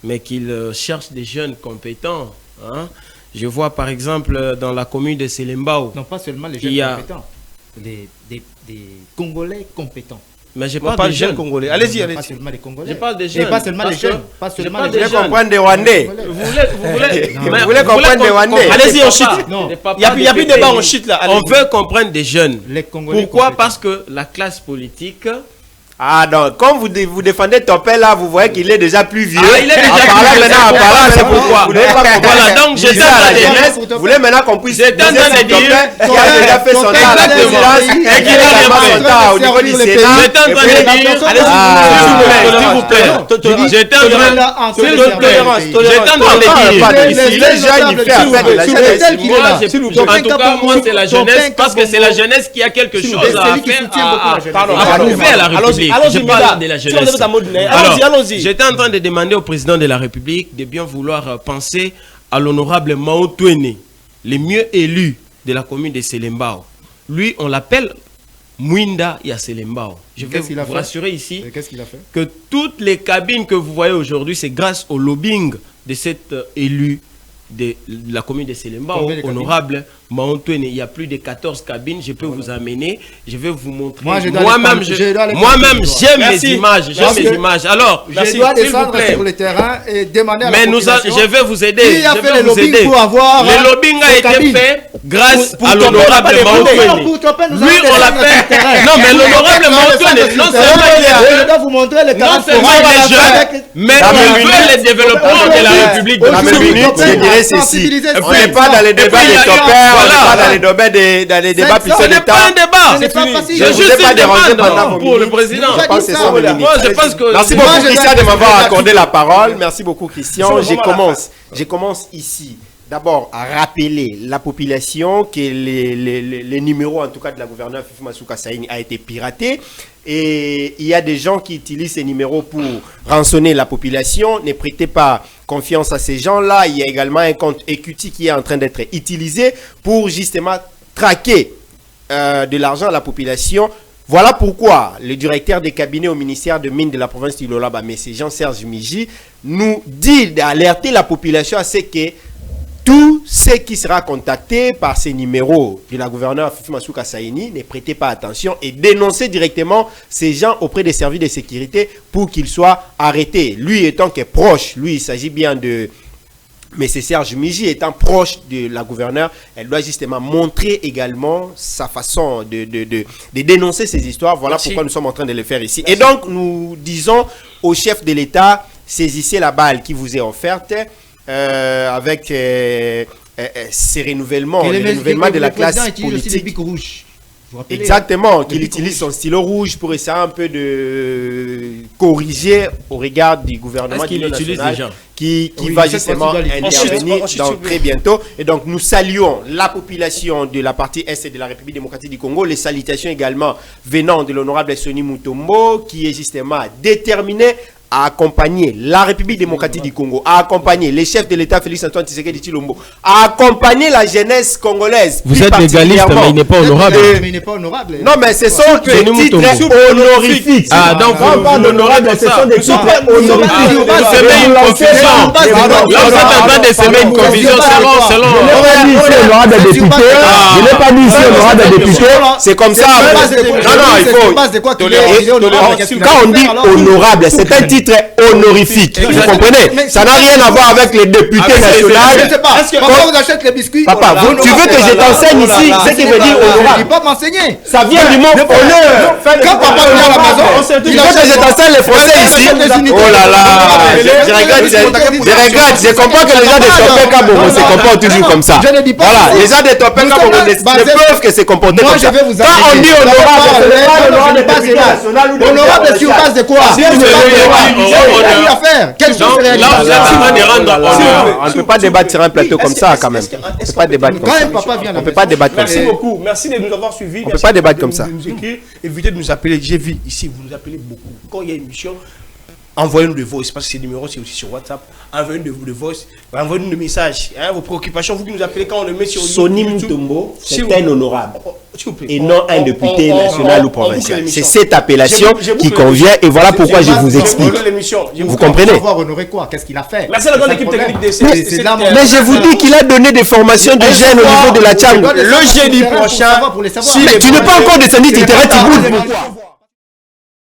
Speaker 2: mais qu'il cherche des jeunes compétents. Hein. Je vois par exemple dans la commune de Selembao.
Speaker 3: Non, pas seulement les jeunes compétents, des Congolais compétents.
Speaker 2: Mais je parle des jeunes
Speaker 1: Congolais. Allez-y,
Speaker 3: Pas seulement les Congolais.
Speaker 2: Je parle des jeunes.
Speaker 3: Et pas seulement les jeunes. Pas seulement les jeunes.
Speaker 4: Vous voulez comprendre des Rwandais?
Speaker 2: Vous
Speaker 4: voulez comprendre des Rwandais?
Speaker 1: Allez-y, on chute. Il n'y a plus de débat, on chute là.
Speaker 2: On veut comprendre des jeunes.
Speaker 3: Les Congolais.
Speaker 2: Pourquoi? Parce que la classe politique...
Speaker 4: Ah donc, comme vous défendez Topin là, vous voyez qu'il est déjà plus vieux.
Speaker 2: Ah, il est déjà
Speaker 4: plus vieux.
Speaker 2: C'est pourquoi. Voilà, donc
Speaker 4: j'étais à la jeunesse. Vous voulez maintenant qu'on puisse dire
Speaker 2: Topin
Speaker 4: qui a déjà fait son temps à la présidence et qui a également son temps au niveau du Sénat.
Speaker 2: J'étais en train de dire, s'il vous plaît, j'étais en train de dire,
Speaker 4: il est jeune, il fait affaire de la jeunesse.
Speaker 2: En tout cas, moi c'est la jeunesse parce que c'est la jeunesse qui a quelque chose à faire, à prouver à la République. Je parle de la jeunesse.
Speaker 1: Allons-y.
Speaker 2: J'étais en train de demander au président de la République de bien vouloir penser à l'honorable Mao Twene, le mieux élu de la commune de Selembao. Lui, on l'appelle Mwinda Yaselembao. Je vais vous rassurer ici que toutes les cabines que vous voyez aujourd'hui, c'est grâce au lobbying de cet élu de la commune de Selembao, honorable Maontouene. Il y a plus de 14 cabines, je peux vous amener, je vais vous montrer. Moi-même, j'aime mes images. Alors,
Speaker 6: je dois descendre sur le terrain et demander à la population.
Speaker 2: Je vais vous aider.
Speaker 6: Qui a fait le lobbying pour avoir
Speaker 2: le lobbying a été fait grâce à l'honorable Maontouene. Lui, on l'appelle. Non, mais l'honorable Maontouene, non seulement
Speaker 6: je dois vous montrer le terrain
Speaker 2: les jeunes, mais il veut le développement de la République de
Speaker 4: Cameroun. Ceci. On n'est pas dans les débats des topères, on n'est pas dans les débats puissants d'État.
Speaker 2: Ce n'est pas un débat.
Speaker 4: C'est fini.
Speaker 2: Je suis pas dérangé pour le président.
Speaker 4: Je pense que merci beaucoup Christian de m'avoir accordé la parole. Merci beaucoup Christian. Je commence ici. D'abord, à rappeler la population que les numéros, en tout cas de la gouverneure Fifi Masuka Saini, a été piraté. Et il y a des gens qui utilisent ces numéros pour rançonner la population. Ne prêtez pas confiance à ces gens-là. Il y a également un compte Equity qui est en train d'être utilisé pour justement traquer de l'argent à la population. Voilà pourquoi le directeur des cabinets au ministère de Mines de la province du Lolaba, M. Jean-Serge Miji, nous dit d'alerter la population à ce que tout ce qui sera contacté par ces numéros de la gouverneure Fifi Masuka Saini, ne prêtez pas attention et dénoncez directement ces gens auprès des services de sécurité pour qu'ils soient arrêtés. Lui étant que proche, lui il s'agit bien de M. Serge Miji étant proche de la gouverneure, elle doit justement montrer également sa façon de dénoncer ces histoires. Voilà pourquoi nous sommes en train de le faire ici. Et donc nous disons au chef de l'État, saisissez la balle qui vous est offerte. Avec ces renouvellements, les renouvellements de la classe politique. Exactement, qu'il utilise son stylo rouge pour essayer un peu de corriger au regard du gouvernement national qui va justement intervenir très bientôt. Et donc nous saluons la population de la partie Est de la République démocratique du Congo, les salutations également venant de l'honorable Sonny Mutombo qui est justement déterminé à accompagner la République démocratique du Congo, à accompagner les chefs de l'État Félix Antoine Tshisekedi Tshilombo, à accompagner la jeunesse congolaise.
Speaker 2: Vous êtes égaliste, mais il n'est pas honorable.
Speaker 6: Mais il n'est pas honorable.
Speaker 4: Non, mais ce sont des titres honorifiques.
Speaker 2: Ah, donc
Speaker 4: honorable, ce sont des titres honorifiques.
Speaker 2: Vous semez une confusion. Là, vous êtes en train de semer une confusion selon.
Speaker 4: Je n'ai pas dit ici honorable des députés. C'est comme ça. Non, il faut. Quand on dit honorable, c'est un titre honorifique. Vous comprenez? Ça n'a rien à voir avec les députés nationaux.
Speaker 6: Je ne sais pas. Papa vous achète les biscuits.
Speaker 4: Papa, tu veux que je t'enseigne ici ce qui veut dire honorable?
Speaker 6: Il ne peut pas m'enseigner.
Speaker 4: Ça vient du mot honneur.
Speaker 6: Quand papa vient à la maison,
Speaker 4: tu veux que je t'enseigne les français ici? Oh là là. Je regrette. Je comprends que les gens de Topé Kaboro se comportent toujours comme ça. Voilà. Les gens de Topé Kaboro ne peuvent que se comporter comme ça. Quand on dit honorable, honorable, c'est sur base de quoi? On ne peut pas débattre sur un plateau comme ça quand même. On ne peut pas débattre comme ça. On ne peut pas débattre comme ça.
Speaker 1: Merci beaucoup. Merci de nous avoir suivis.
Speaker 4: On ne peut pas débattre comme ça.
Speaker 1: Évitez de nous appeler. J'ai vu ici, vous nous appelez beaucoup. Quand il y a une mission, envoyez-nous des voice, parce que ces numéros c'est aussi sur WhatsApp. Envoyez-nous des voice, envoyez-nous des messages. Vos préoccupations, vous qui nous appelez quand on le met sur
Speaker 4: Sonny Mutombo, c'est un honorable. Et non un député national ou provincial. C'est cette appellation qui convient et voilà pourquoi je vous explique. Vous comprenez?
Speaker 6: Honorer quoi? Qu'est-ce qu'il a fait?
Speaker 1: Merci à la grande équipe technique des
Speaker 4: Mais je vous dis qu'il a donné des formations de jeunes au niveau de la Tchang.
Speaker 1: Le jeudi prochain.
Speaker 4: Tu n'es pas encore descendu, tu t'arrêtes, tu bouges.